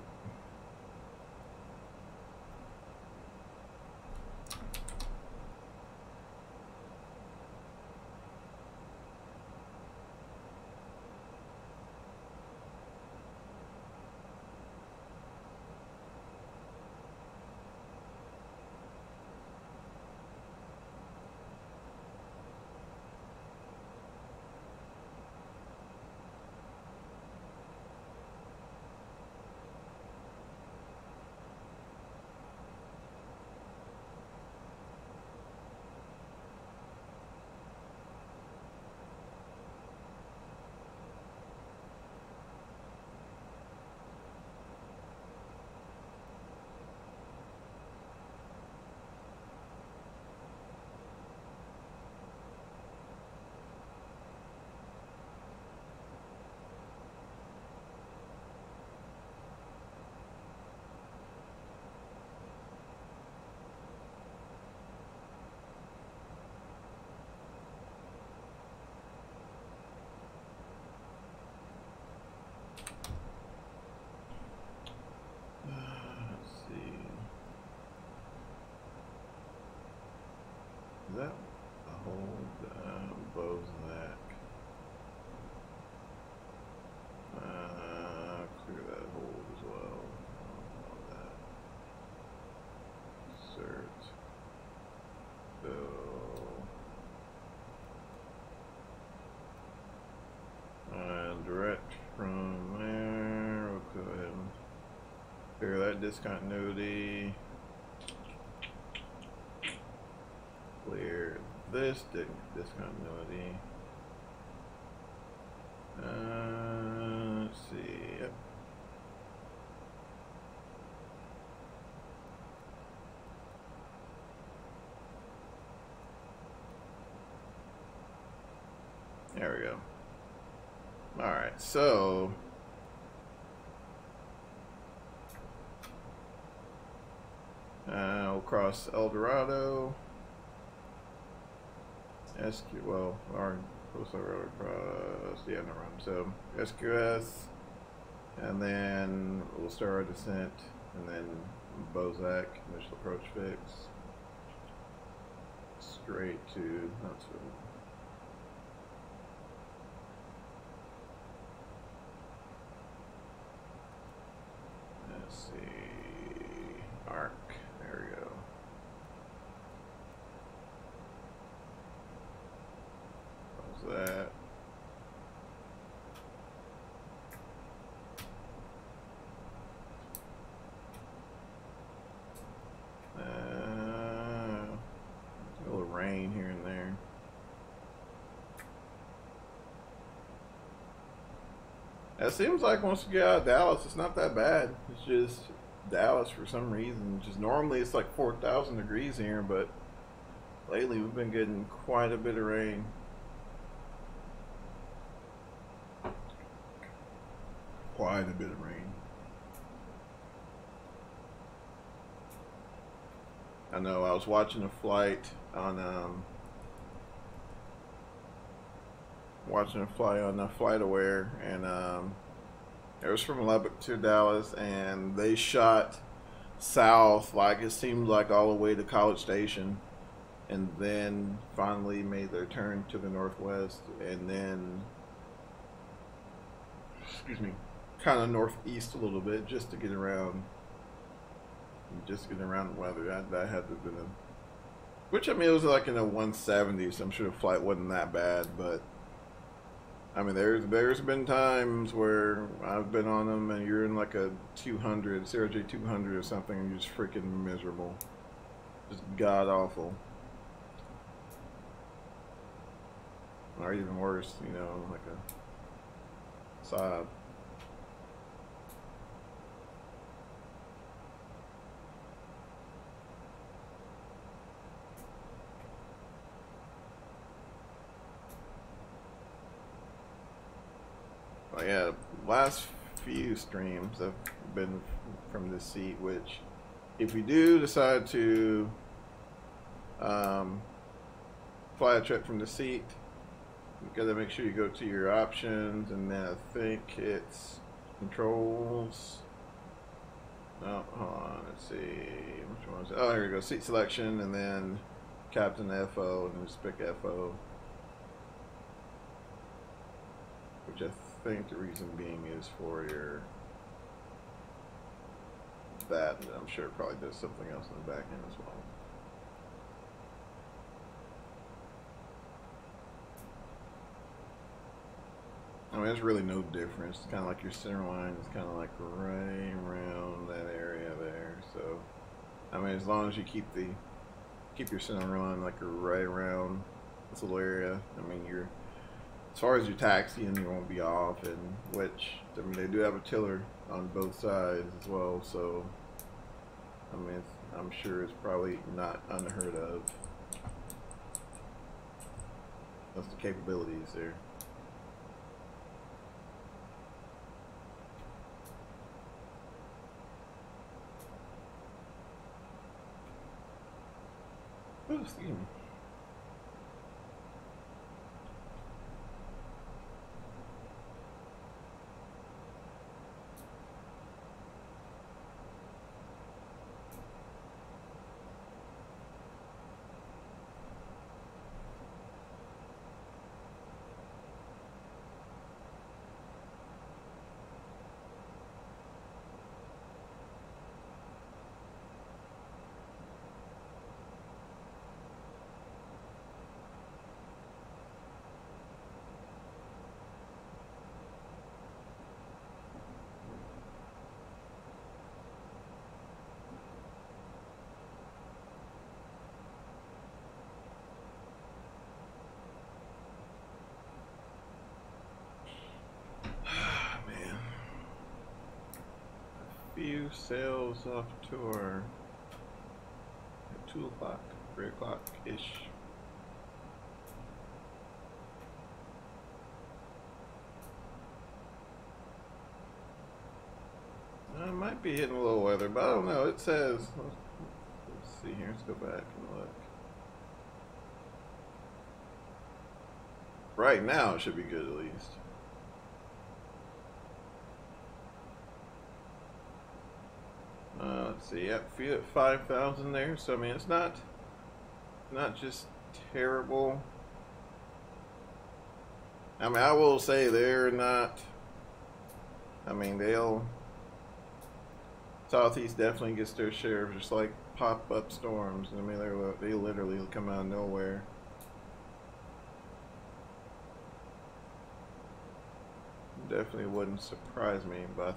Is that the whole Bozak? discontinuity. Clear this discontinuity. Let's see. Yep. There we go. All right, so we'll cross El Dorado. Well, our coastal road across, yeah, no problem. So SQS, and then we'll start our descent, and then Bozak, initial approach fix, straight to Huntsville. Let's see, ARC, there we go. That. A little rain here and there. It seems like once you get out of Dallas, it's not that bad. It's just Dallas for some reason. Just normally it's like 4,000 degrees here, but lately we've been getting quite a bit of rain. Quite a bit of rain. I know I was watching a flight on FlightAware, and it was from Lubbock to Dallas, and they shot south like it seemed like all the way to College Station, and then finally made their turn to the northwest, and then kind of northeast a little bit just to get around the weather. That had to have been which, I mean, it was like in a 170, so I'm sure the flight wasn't that bad, but I mean, there's been times where I've been on them and you're in like a 200, CRJ 200 or something, and you're just freaking miserable, just god awful, or even worse, you know, like a Saab. Yeah, last few streams have been from this seat, which if you do decide to fly a trip from the seat, you gotta make sure you go to your options, and then I think it's controls. No, hold on, let's see, which one is it? Oh, here we go, seat selection, and then Captain FO, and then just pick FO, which I think the reason being is for your that, and I'm sure it probably does something else in the back end as well. I mean, there's really no difference. It's kind of like your center line is kind of like right around that area there. So, I mean, as long as you keep your center line like right around this little area, I mean, you're, as far as your taxiing, you won't be off. And which, I mean, they do have a tiller on both sides as well. So, I mean, I'm sure it's probably not unheard of. That's the capabilities there. Oh, excuse me. few sales off tour at 2 o'clock, 3 o'clock ish. I might be hitting a little weather, but I don't know. It says, let's see here, let's go back and look. Right now it should be good at least. Let's see, yep, feet at 5,000 there. So I mean, it's not just terrible. I mean, I will say they're not. I mean, Southeast definitely gets their share of just like pop-up storms. I mean, they literally come out of nowhere. Definitely wouldn't surprise me, but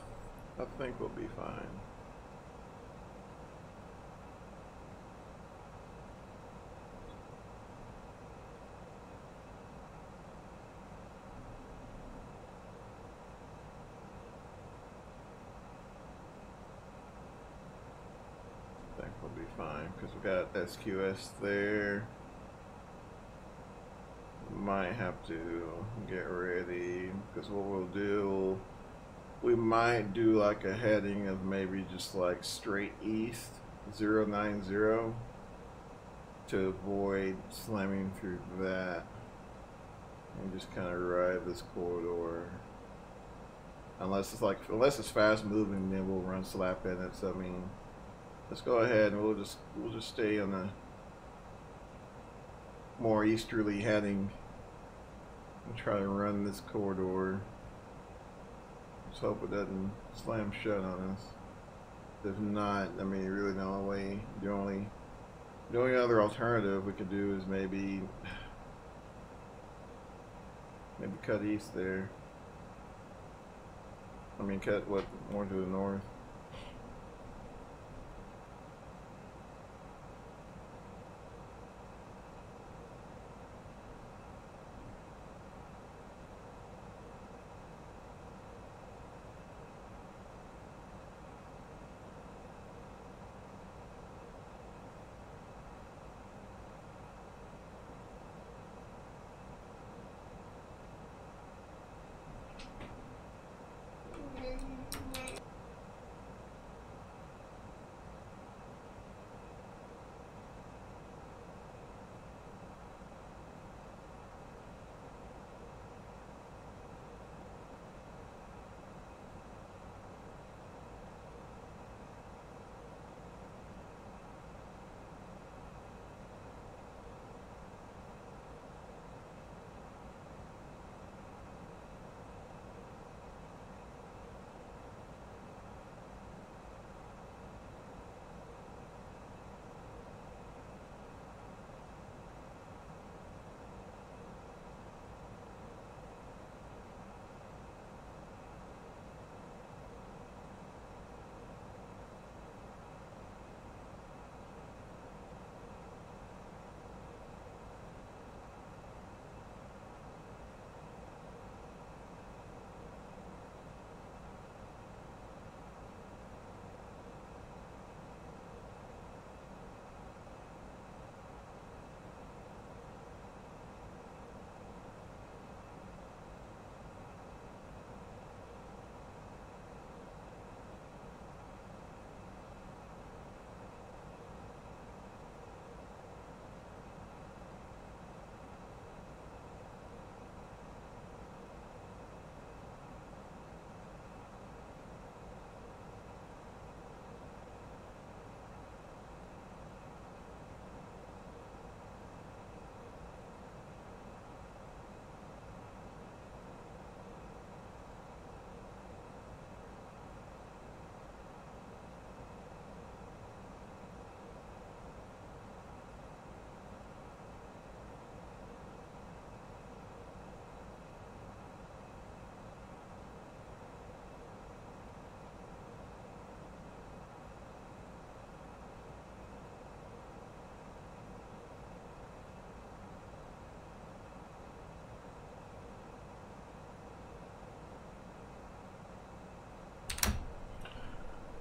I think we'll be fine. I think we'll be fine because we got SQS there. Might have to get ready because what we'll do, we might do like a heading of maybe just like straight east 090 to avoid slamming through that and just kind of ride this corridor. Unless it's fast moving, then we'll run slap in it. So I mean, let's go ahead and we'll just stay on the more easterly heading and try to run this corridor. Just hope it doesn't slam shut on us. If not, I mean, really the only other alternative we could do is maybe cut east there. I mean, cut more to the north.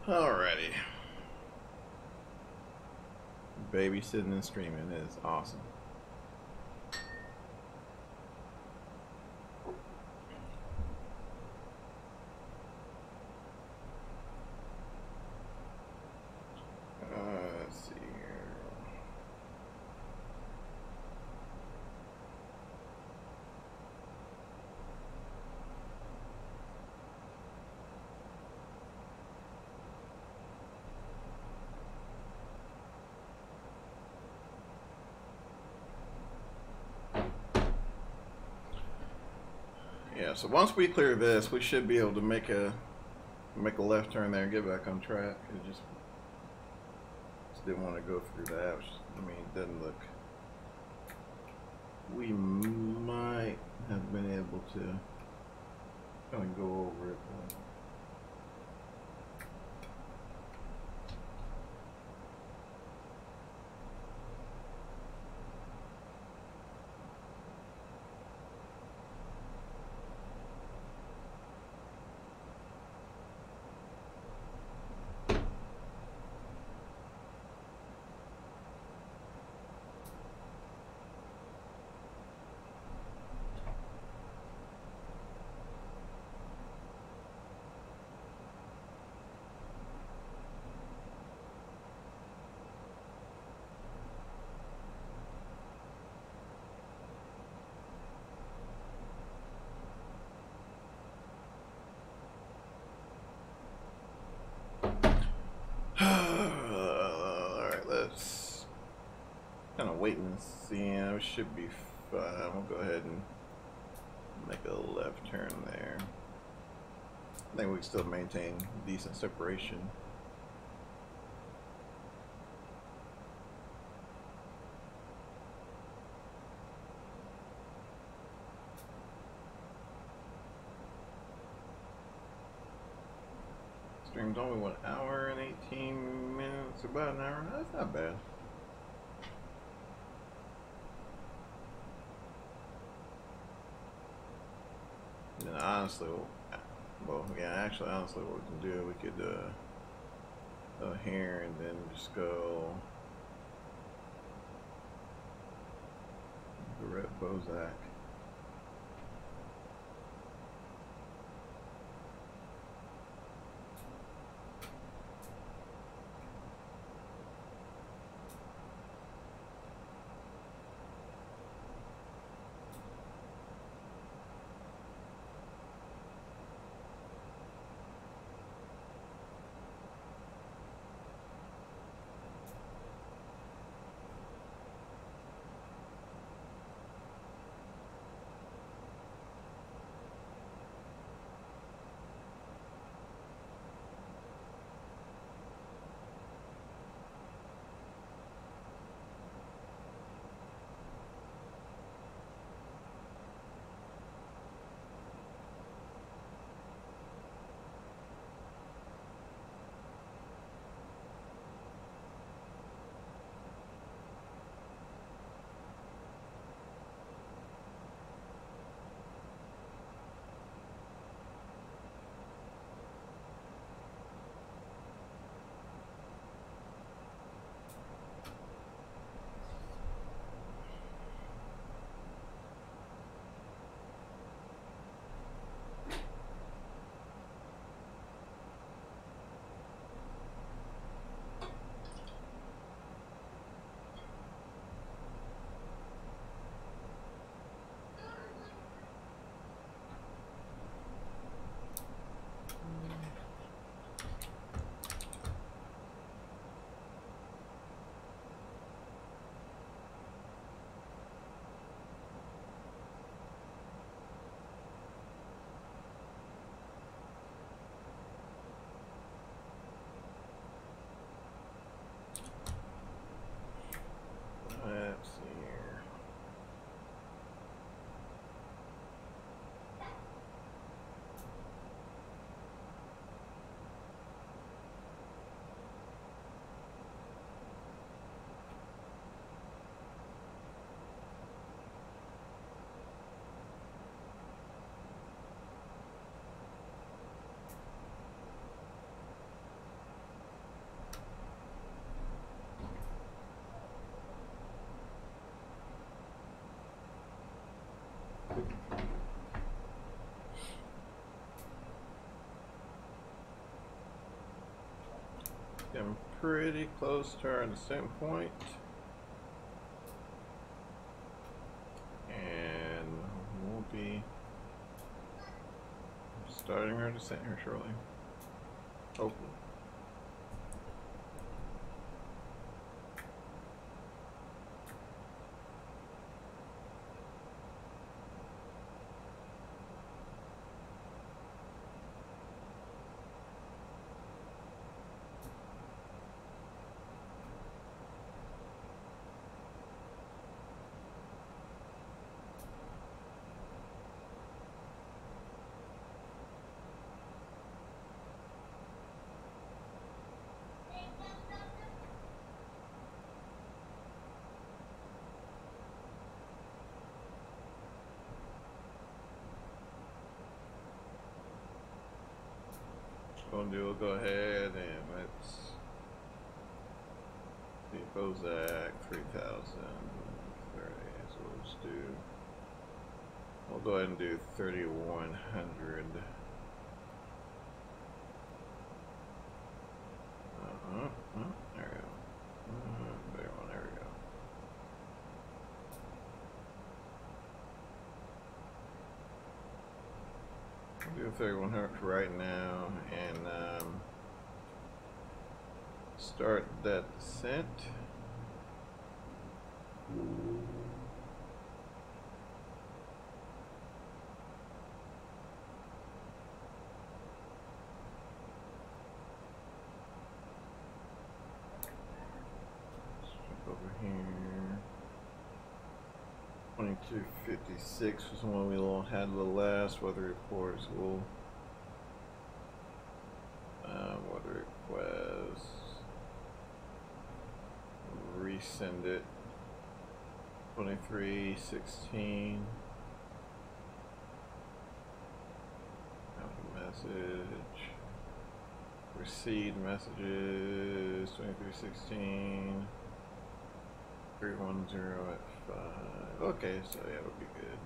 Alrighty. Babysitting and streaming is awesome. Let's see here. Yeah, so once we clear this, we should be able to make a left turn there and get back on track. It just didn't want to go through that. I mean, it doesn't look. We might have been able to kind of go over it. But alright, let's kind of wait and see. It should be fine. We'll go ahead and make a left turn there. I think we can still maintain decent separation. Stream's only 1 hour and 18 minutes, about an hour. That's not bad. And then honestly, well, yeah, actually, honestly, what we can do, we could go here and then just go direct Bozak. getting pretty close to our descent point. And we'll be starting our descent here shortly. Hopefully. We'll go ahead and let's see FOZAC 3030. So we'll just do, we'll go ahead and do 3100. There we go. There we go. We'll do 3100 for right now and start that descent. Over here, 2256 was one we had the last weather reports. We'll weather request, resend it. 2316. Message. Receive messages. 2316. 310 at 5. Okay, so yeah, it'll be good.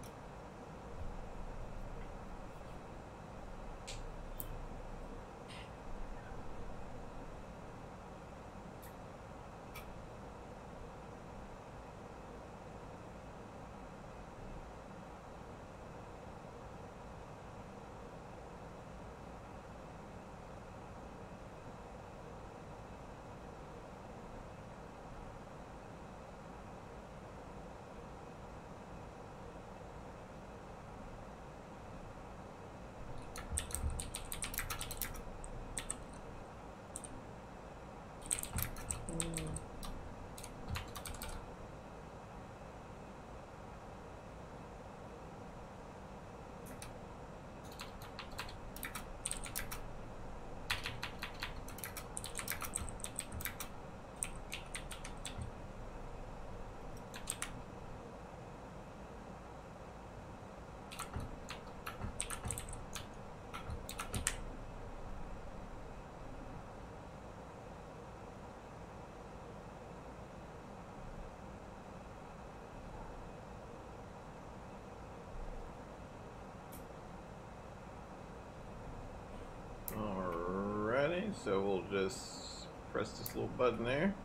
Alrighty, so we'll just press this little button there.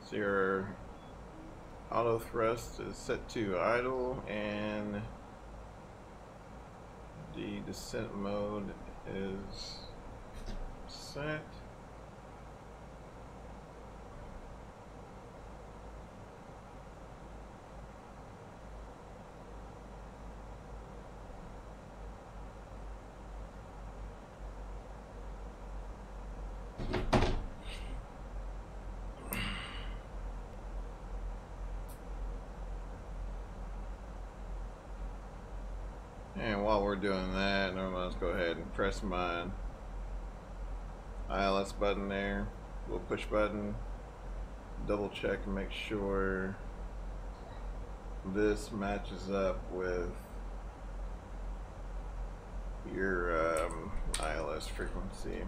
So your auto thrust is set to idle and the descent mode is set. And while we're doing that, let's go ahead and press my ILS button there, little push button, double check and make sure this matches up with your ILS frequency.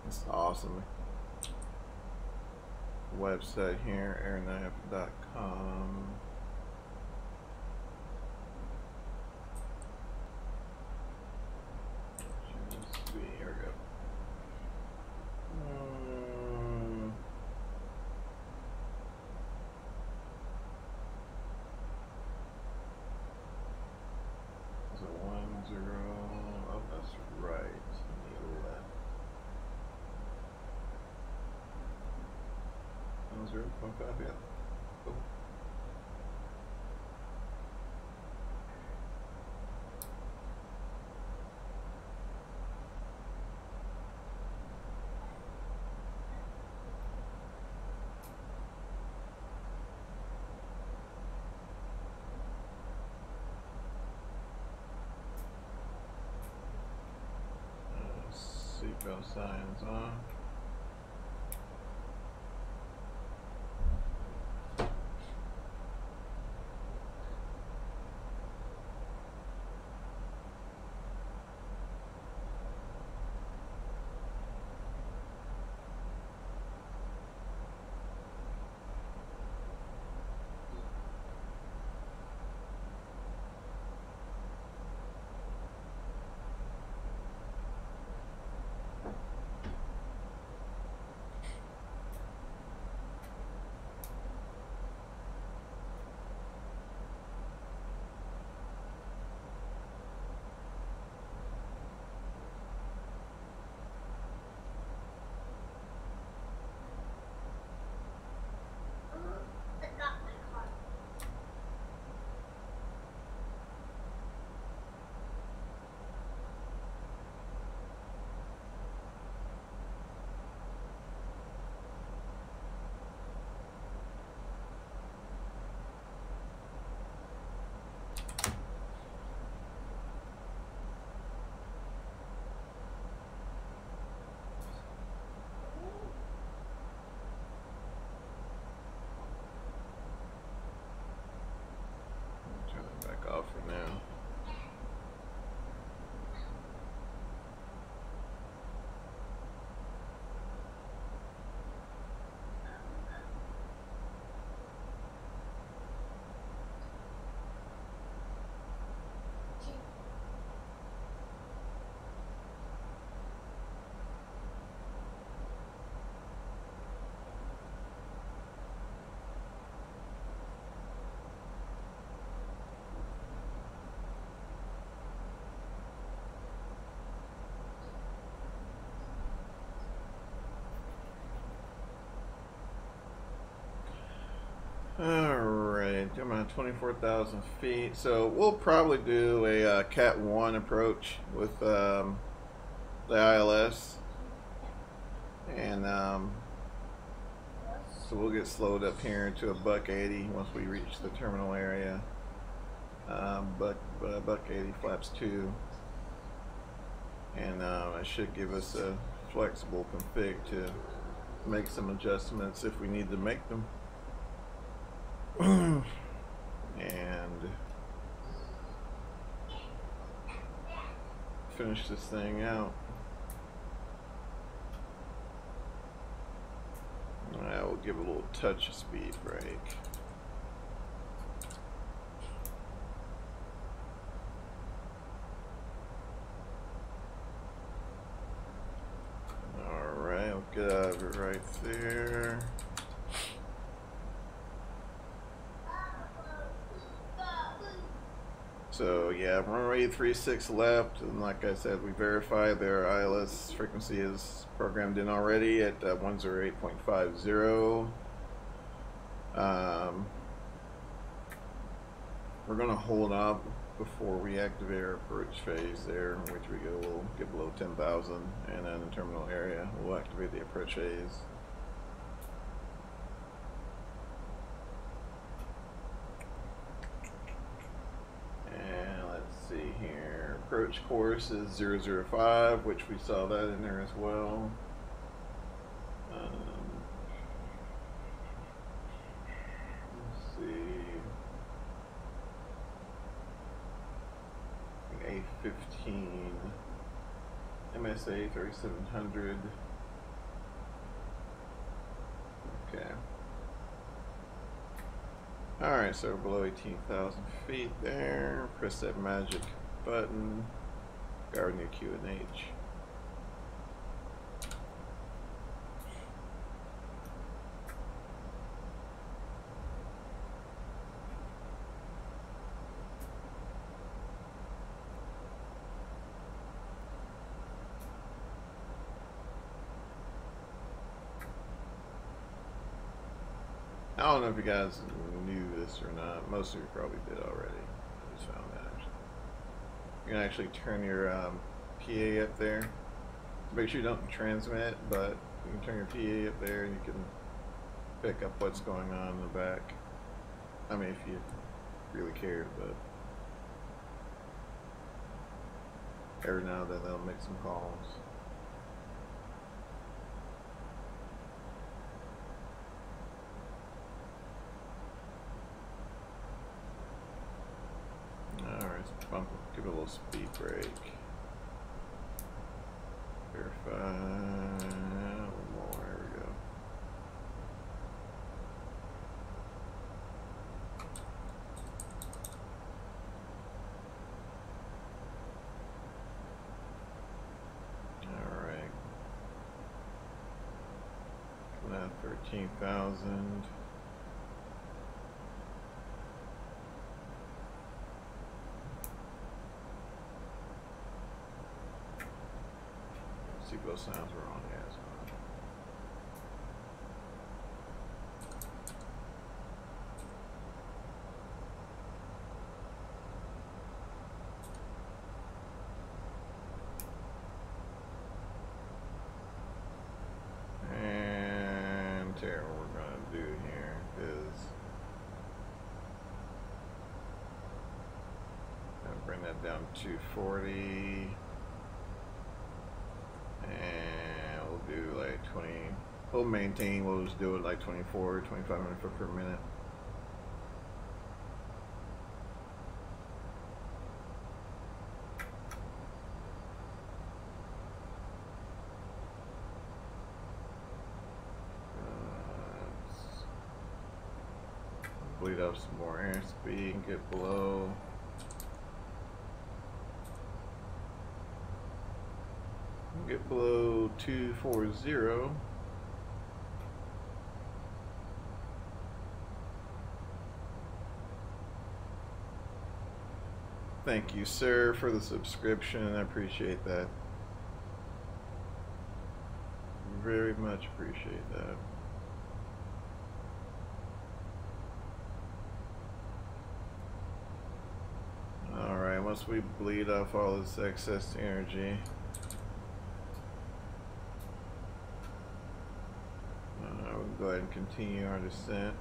It's awesome. Website here, airnav.com. Here we go. So 1 0. Oh, that's right. Left. 0.5. Yeah. Cool. Seatbelt signs on. Turn it back off for now. Alright, I'm at 24,000 feet. So we'll probably do a Cat 1 approach with the ILS. And so we'll get slowed up here to a buck 80 once we reach the terminal area. Buck 80 flaps 2. And it should give us a flexible config to make some adjustments if we need to make them. And finish this thing out. I will give a little touch of speed brake. Alright, I'll get out of it right there. So yeah, runway 36 left, and like I said, we verified their ILS frequency is programmed in already at 108.50. We're going to hold up before we activate our approach phase there, in which we go, we'll get below 10,000, and then in the terminal area, we'll activate the approach phase. Approach course is 005, which we saw that in there as well. Let's see. A15, MSA 3700. Okay. Alright, so we're below 18,000 feet there. Press that magic button. Guard near Q and H. I don't know if you guys knew this or not. Most of you probably did already. I just found that actually. You can actually turn your PA up there. Make sure you don't transmit, but you can turn your PA up there and you can pick up what's going on in the back. I mean, if you really cared, but every now and then they'll make some calls. Bump, give it a little speed break. Verify. A little more. There we go. All right. Coming out 13,000. Those sounds were on, yeah, it's on. And here, what we're going to do here is bring that down to 240. And we'll do like 20. We'll maintain. We'll just do it like 2,500 foot per minute. Bleed up some more airspeed and get below. Get below 240. Thank you, sir, for the subscription. I appreciate that. Very much appreciate that. Alright, once we bleed off all this excess energy, we'll go ahead and continue our descent.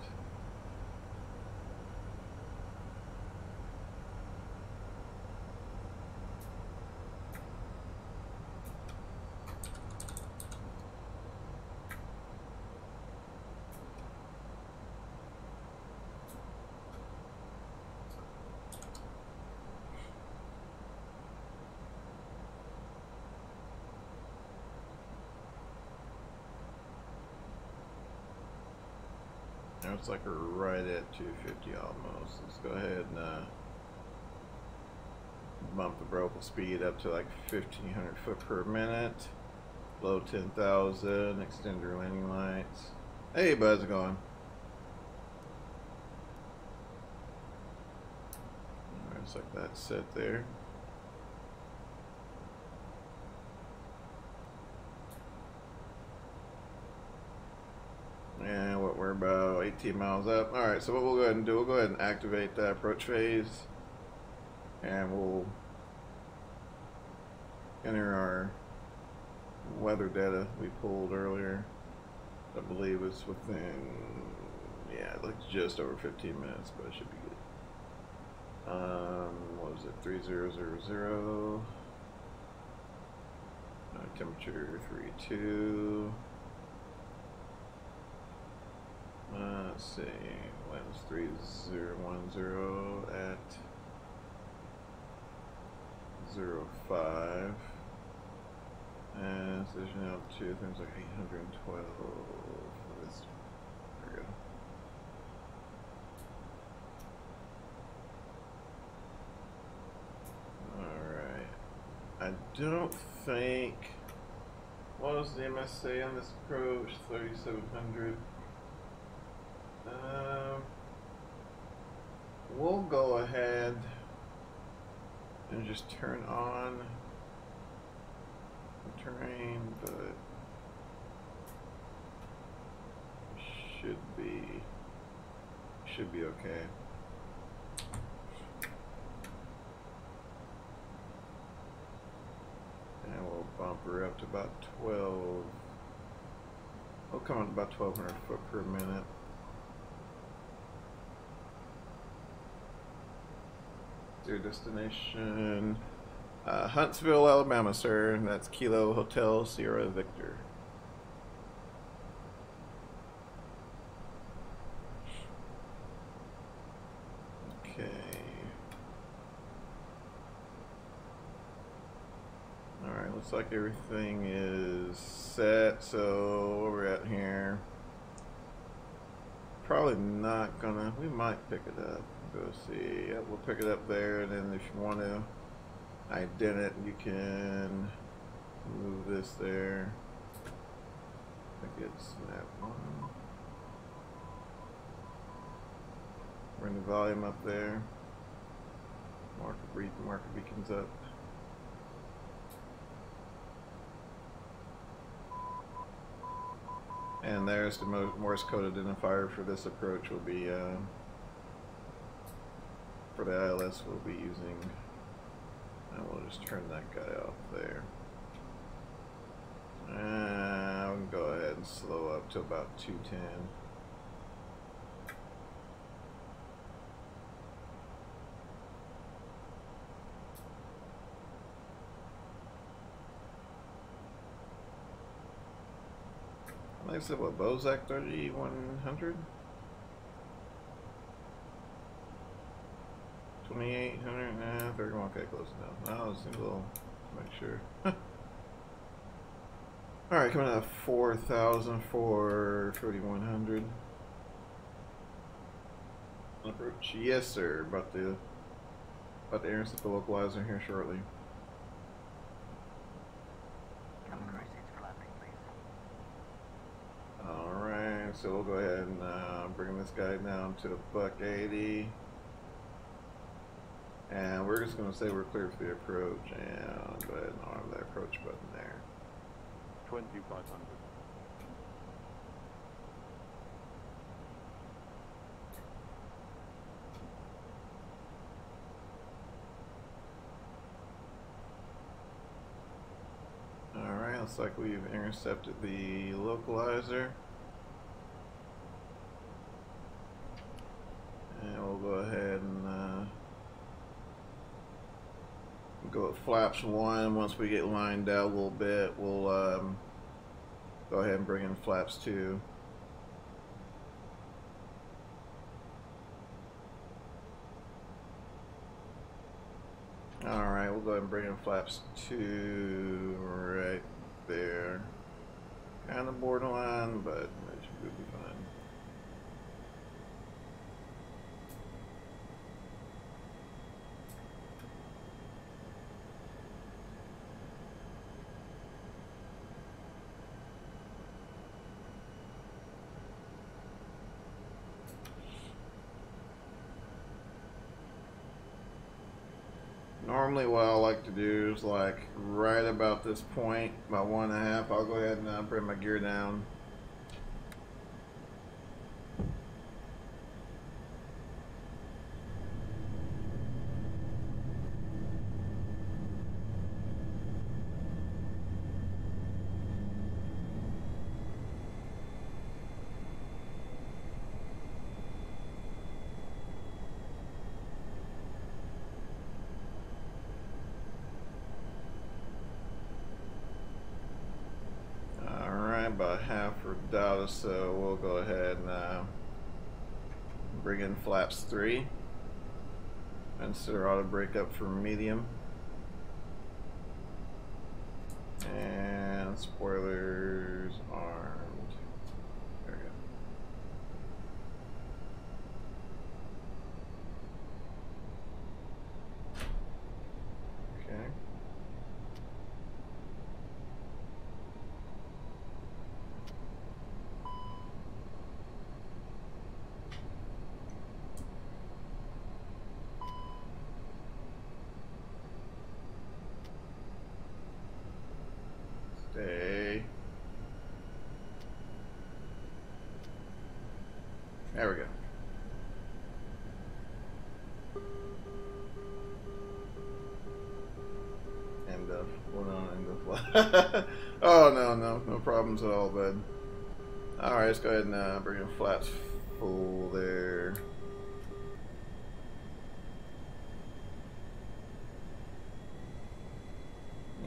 Now it's like we're right at 250 almost. Let's go ahead and bump the vertical speed up to like 1,500 foot per minute. Below 10,000. Extend your landing lights. Hey, buzz, going. Alright, it's like that set there. And what we're about 18 miles up. Alright, so what we'll go ahead and do, we'll go ahead and activate that approach phase. And we'll enter our weather data we pulled earlier. I believe it's within, yeah, like just over 15 minutes, but it should be good. What was it, 3000. Temperature 32. Let's see, winds 3010 at 05. And station altitude, things like 812. There we go. I don't think. What was the MSA on this approach? 3,700. We'll go ahead and just turn on the terrain, but should be okay. And we'll bump her up to about 12. We'll come up to about 1,200 foot per minute. Your destination, Huntsville, Alabama, sir. And that's Kilo Hotel Sierra Victor. Okay. All right. Looks like everything is set. So where we're at here. Probably not gonna. We might pick it up. Go see. Yeah, we'll pick it up there, and then if you want to ident it, you can move this there. I think it's snap on. Bring the volume up there. Marker beacons up. And there's the Morse code identifier for this approach. Will be for the ILS we'll be using, and we'll just turn that guy off there. And we can go ahead and slow up to about 210. Like I said, what, Bozak 3100? 2,800? Nah, 31. Okay, close enough. Now it's a little, make sure. Alright, coming out of 4,000 for 3,100. Approach. Yes, sir. About to intercept the localizer here shortly. Alright, so we'll go ahead and bring this guy down to $180. And we're just going to say we're clear for the approach, and go ahead and arm that approach button there. 2,500. Alright, looks like we've intercepted the localizer. And we'll go ahead and go with flaps 1. Once we get lined out a little bit, we'll go ahead and bring in flaps 2. Alright, we'll go ahead and bring in flaps 2 right there. Kind of borderline, but it should be fine. Normally what I like to do is like right about this point, about 1.5, I'll go ahead and bring my gear down. About half for data, so we'll go ahead and bring in flaps 3 and set our auto brake up for medium, and spoilers armed. There we go. Okay. end of flight. Oh no problems at all, bud. All right, let's go ahead and bring in flaps full there.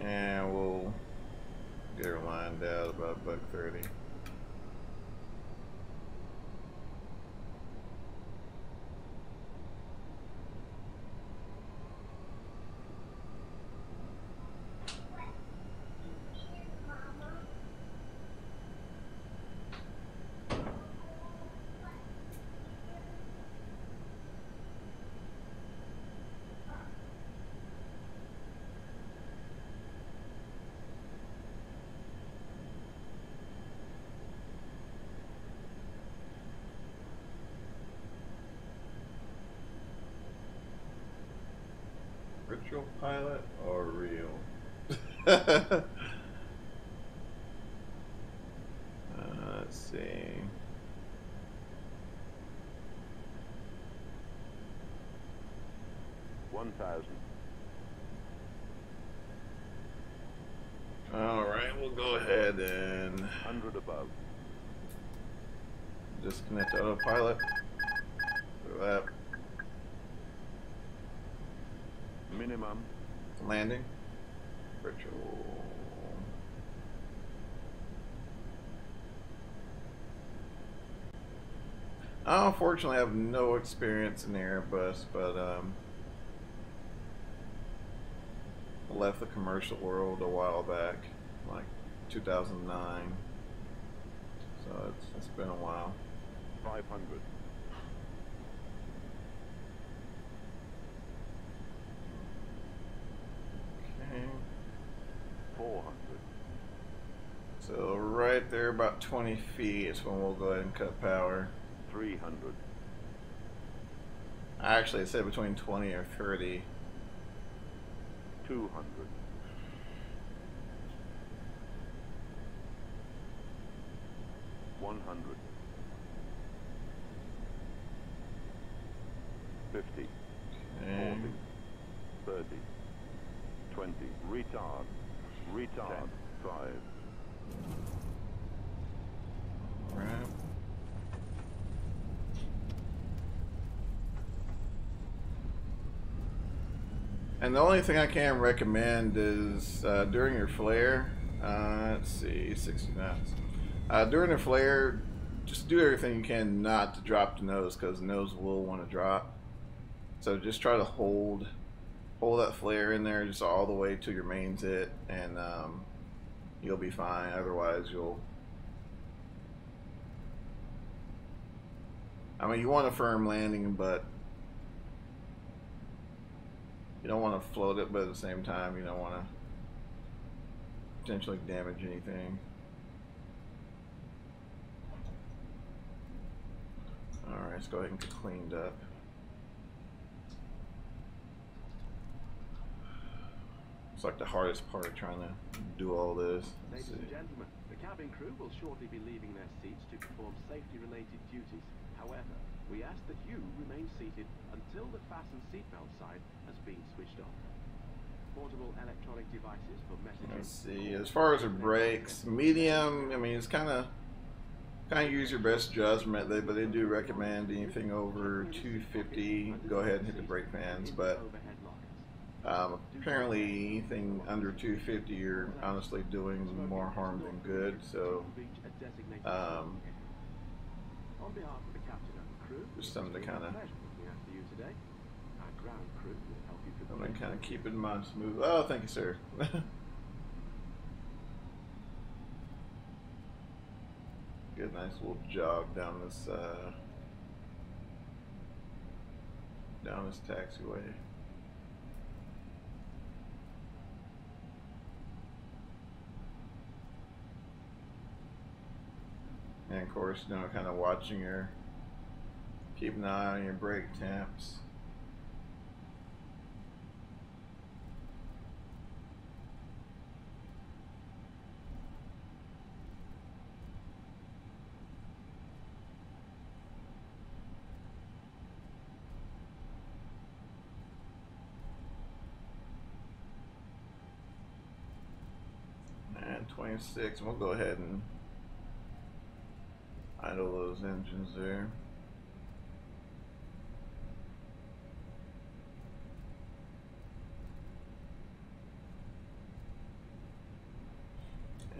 And we'll get her lined out about $130. Virtual pilot or real? Let's see. $1,000. All right, we'll go ahead and 100 above. disconnect autopilot. Do that. Minimum. Landing. Virtual. I unfortunately have no experience in Airbus, but I left the commercial world a while back, like 2009. So it's been a while. 500. Okay. 400. So right there, about 20 feet is when we'll go ahead and cut power. 300. Actually, it said between 20 or 30. 200. 100. 50. Okay. 40. 30. 20. Retard. Retard. 5. Right. And the only thing I can recommend is during your flare, let's see, 60 knots. During the flare, just do everything you can not to drop the nose, because the nose will want to drop. So just try to hold that flare in there just all the way till your mains hit, and you'll be fine. Otherwise, I mean, you want a firm landing, but you don't want to float it, but at the same time, you don't want to potentially damage anything. Alright, let's go ahead and get cleaned up. It's like the hardest part, trying to do all this. Ladies and gentlemen, the cabin crew will shortly be leaving their seats to perform safety-related duties. However, we ask that you remain seated until the fasten seatbelt sign has been switched off. Portable electronic devices for messaging. Let's see. As far as the brakes, medium. I mean, it's kind of use your best judgment. But they do recommend anything over 250. Go ahead and hit the brake fans. But apparently, anything under 250, you're honestly doing more harm than good. So. On behalf of the captain and the crew, Just something to kind of, keep in mind smooth. Oh, thank you, sir. Good, nice little jog down this taxiway. And of course, you know, kind of watching your, keep an eye on your brake temps. There's 6, and we'll go ahead and idle those engines there.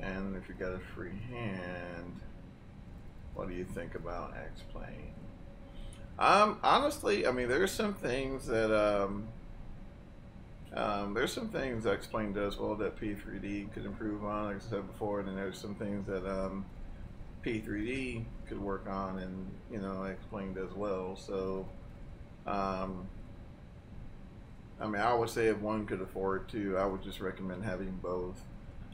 And if you got a free hand, what do you think about X-Plane? Honestly, I mean, there's some things that X-Plane does well that P3D could improve on, like I said before, and then there's some things that P3D could work on, and you know, X-Plane does well. So, I mean, I would say if one could afford to, I would just recommend having both.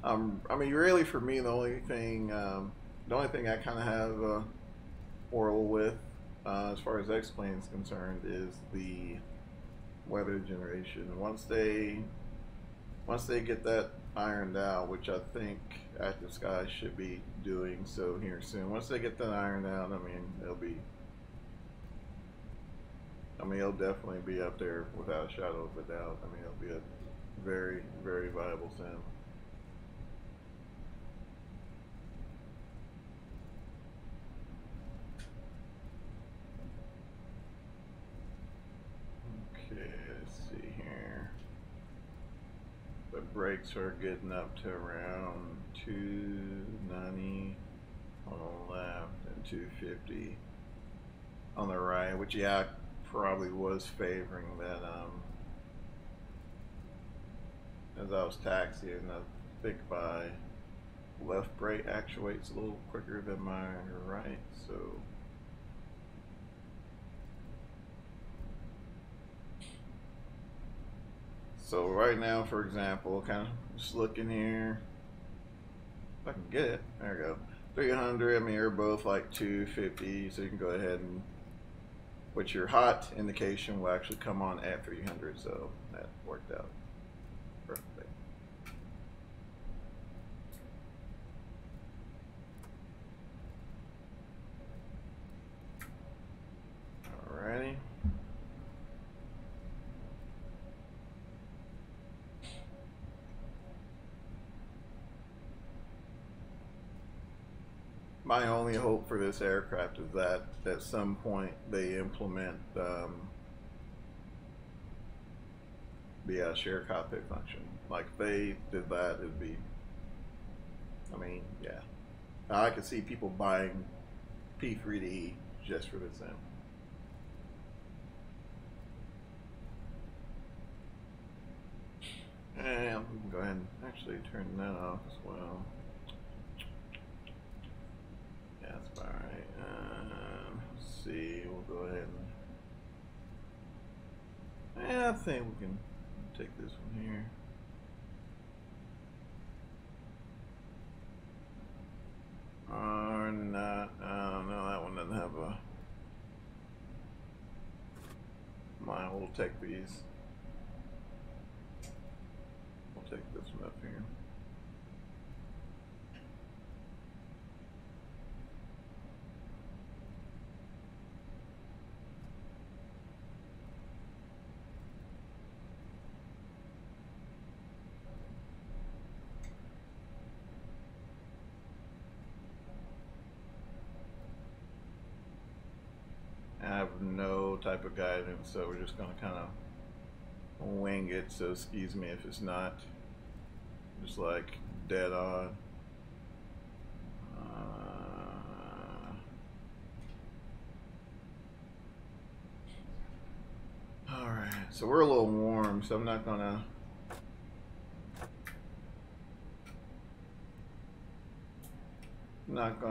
I mean, really, for me, the only thing I kind of have a quarrel with, as far as X-Plane is concerned, is the weather generation. Once they get that ironed out, which I think Active Sky should be doing so here soon. Once they get that ironed out, I mean, it'll definitely be up there without a shadow of a doubt. I mean, it'll be a very, very viable sim. Brakes are getting up to around 290 on the left and 250 on the right, which, yeah, probably was favoring that as I was taxiing. I think my left brake actuates a little quicker than my right, so right now, for example, kind of just looking here, if I can get it, there we go, 300, I mean, you're both like 250, so you can go ahead and, which your hot indication will actually come on at 300, so that worked out perfectly. Alrighty. My only hope for this aircraft is that at some point they implement the share cockpit function. Like, if they did that, it'd be, I mean, yeah. I could see people buying P3D just for this sim. And we can go ahead and actually turn that off as well. That's about right. Let's see, we'll go ahead and, yeah, I think we can take this one here. Or not, no, that one doesn't have a, mine, we'll take these. We'll take this one up here. I have no type of guidance, so we're just going to kind of wing it, so excuse me if it's not just like dead on. Alright, so we're a little warm, so I'm not going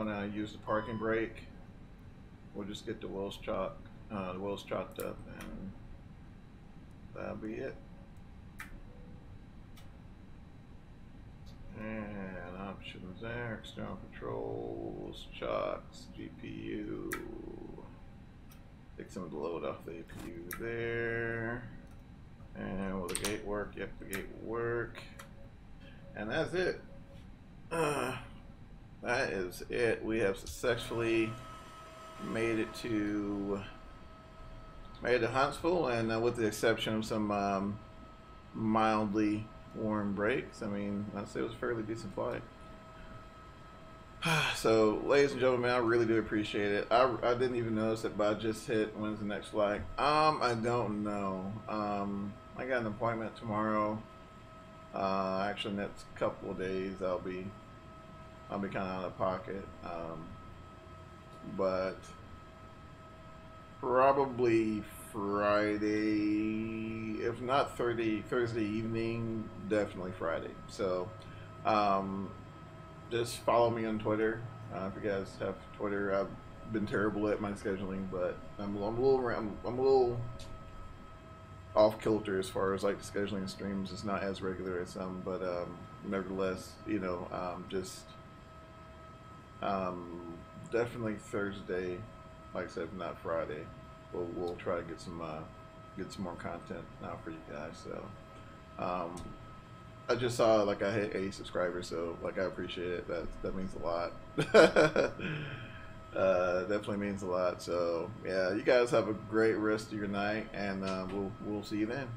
to use the parking brake. We'll just get the wheels chalked up, and that'll be it. And options there, external controls, chocks, GPU. Take some of the load off the APU there. And will the gate work? Yep, the gate will work. And that's it. That is it. We have successfully made it to Huntsville, and with the exception of some mildly warm brakes, I mean, I'd say it was a fairly decent flight. So, ladies and gentlemen, I really do appreciate it. I didn't even notice it, but I just hit when's the next flight. I don't know. I got an appointment tomorrow. Actually, next couple of days, I'll be kind of out of pocket. But probably Friday, if not Thursday evening, definitely Friday. So, just follow me on Twitter. If you guys have Twitter, I've been terrible at my scheduling, but I'm a little off kilter as far as like scheduling streams. It's not as regular as some, but nevertheless, you know, just definitely Thursday. Like I said, if not Friday, we'll try to get some more content now for you guys. So. I just saw like I hit 80 subscribers, so like I appreciate it. That means a lot. Definitely means a lot. So yeah, you guys have a great rest of your night, and we'll see you then.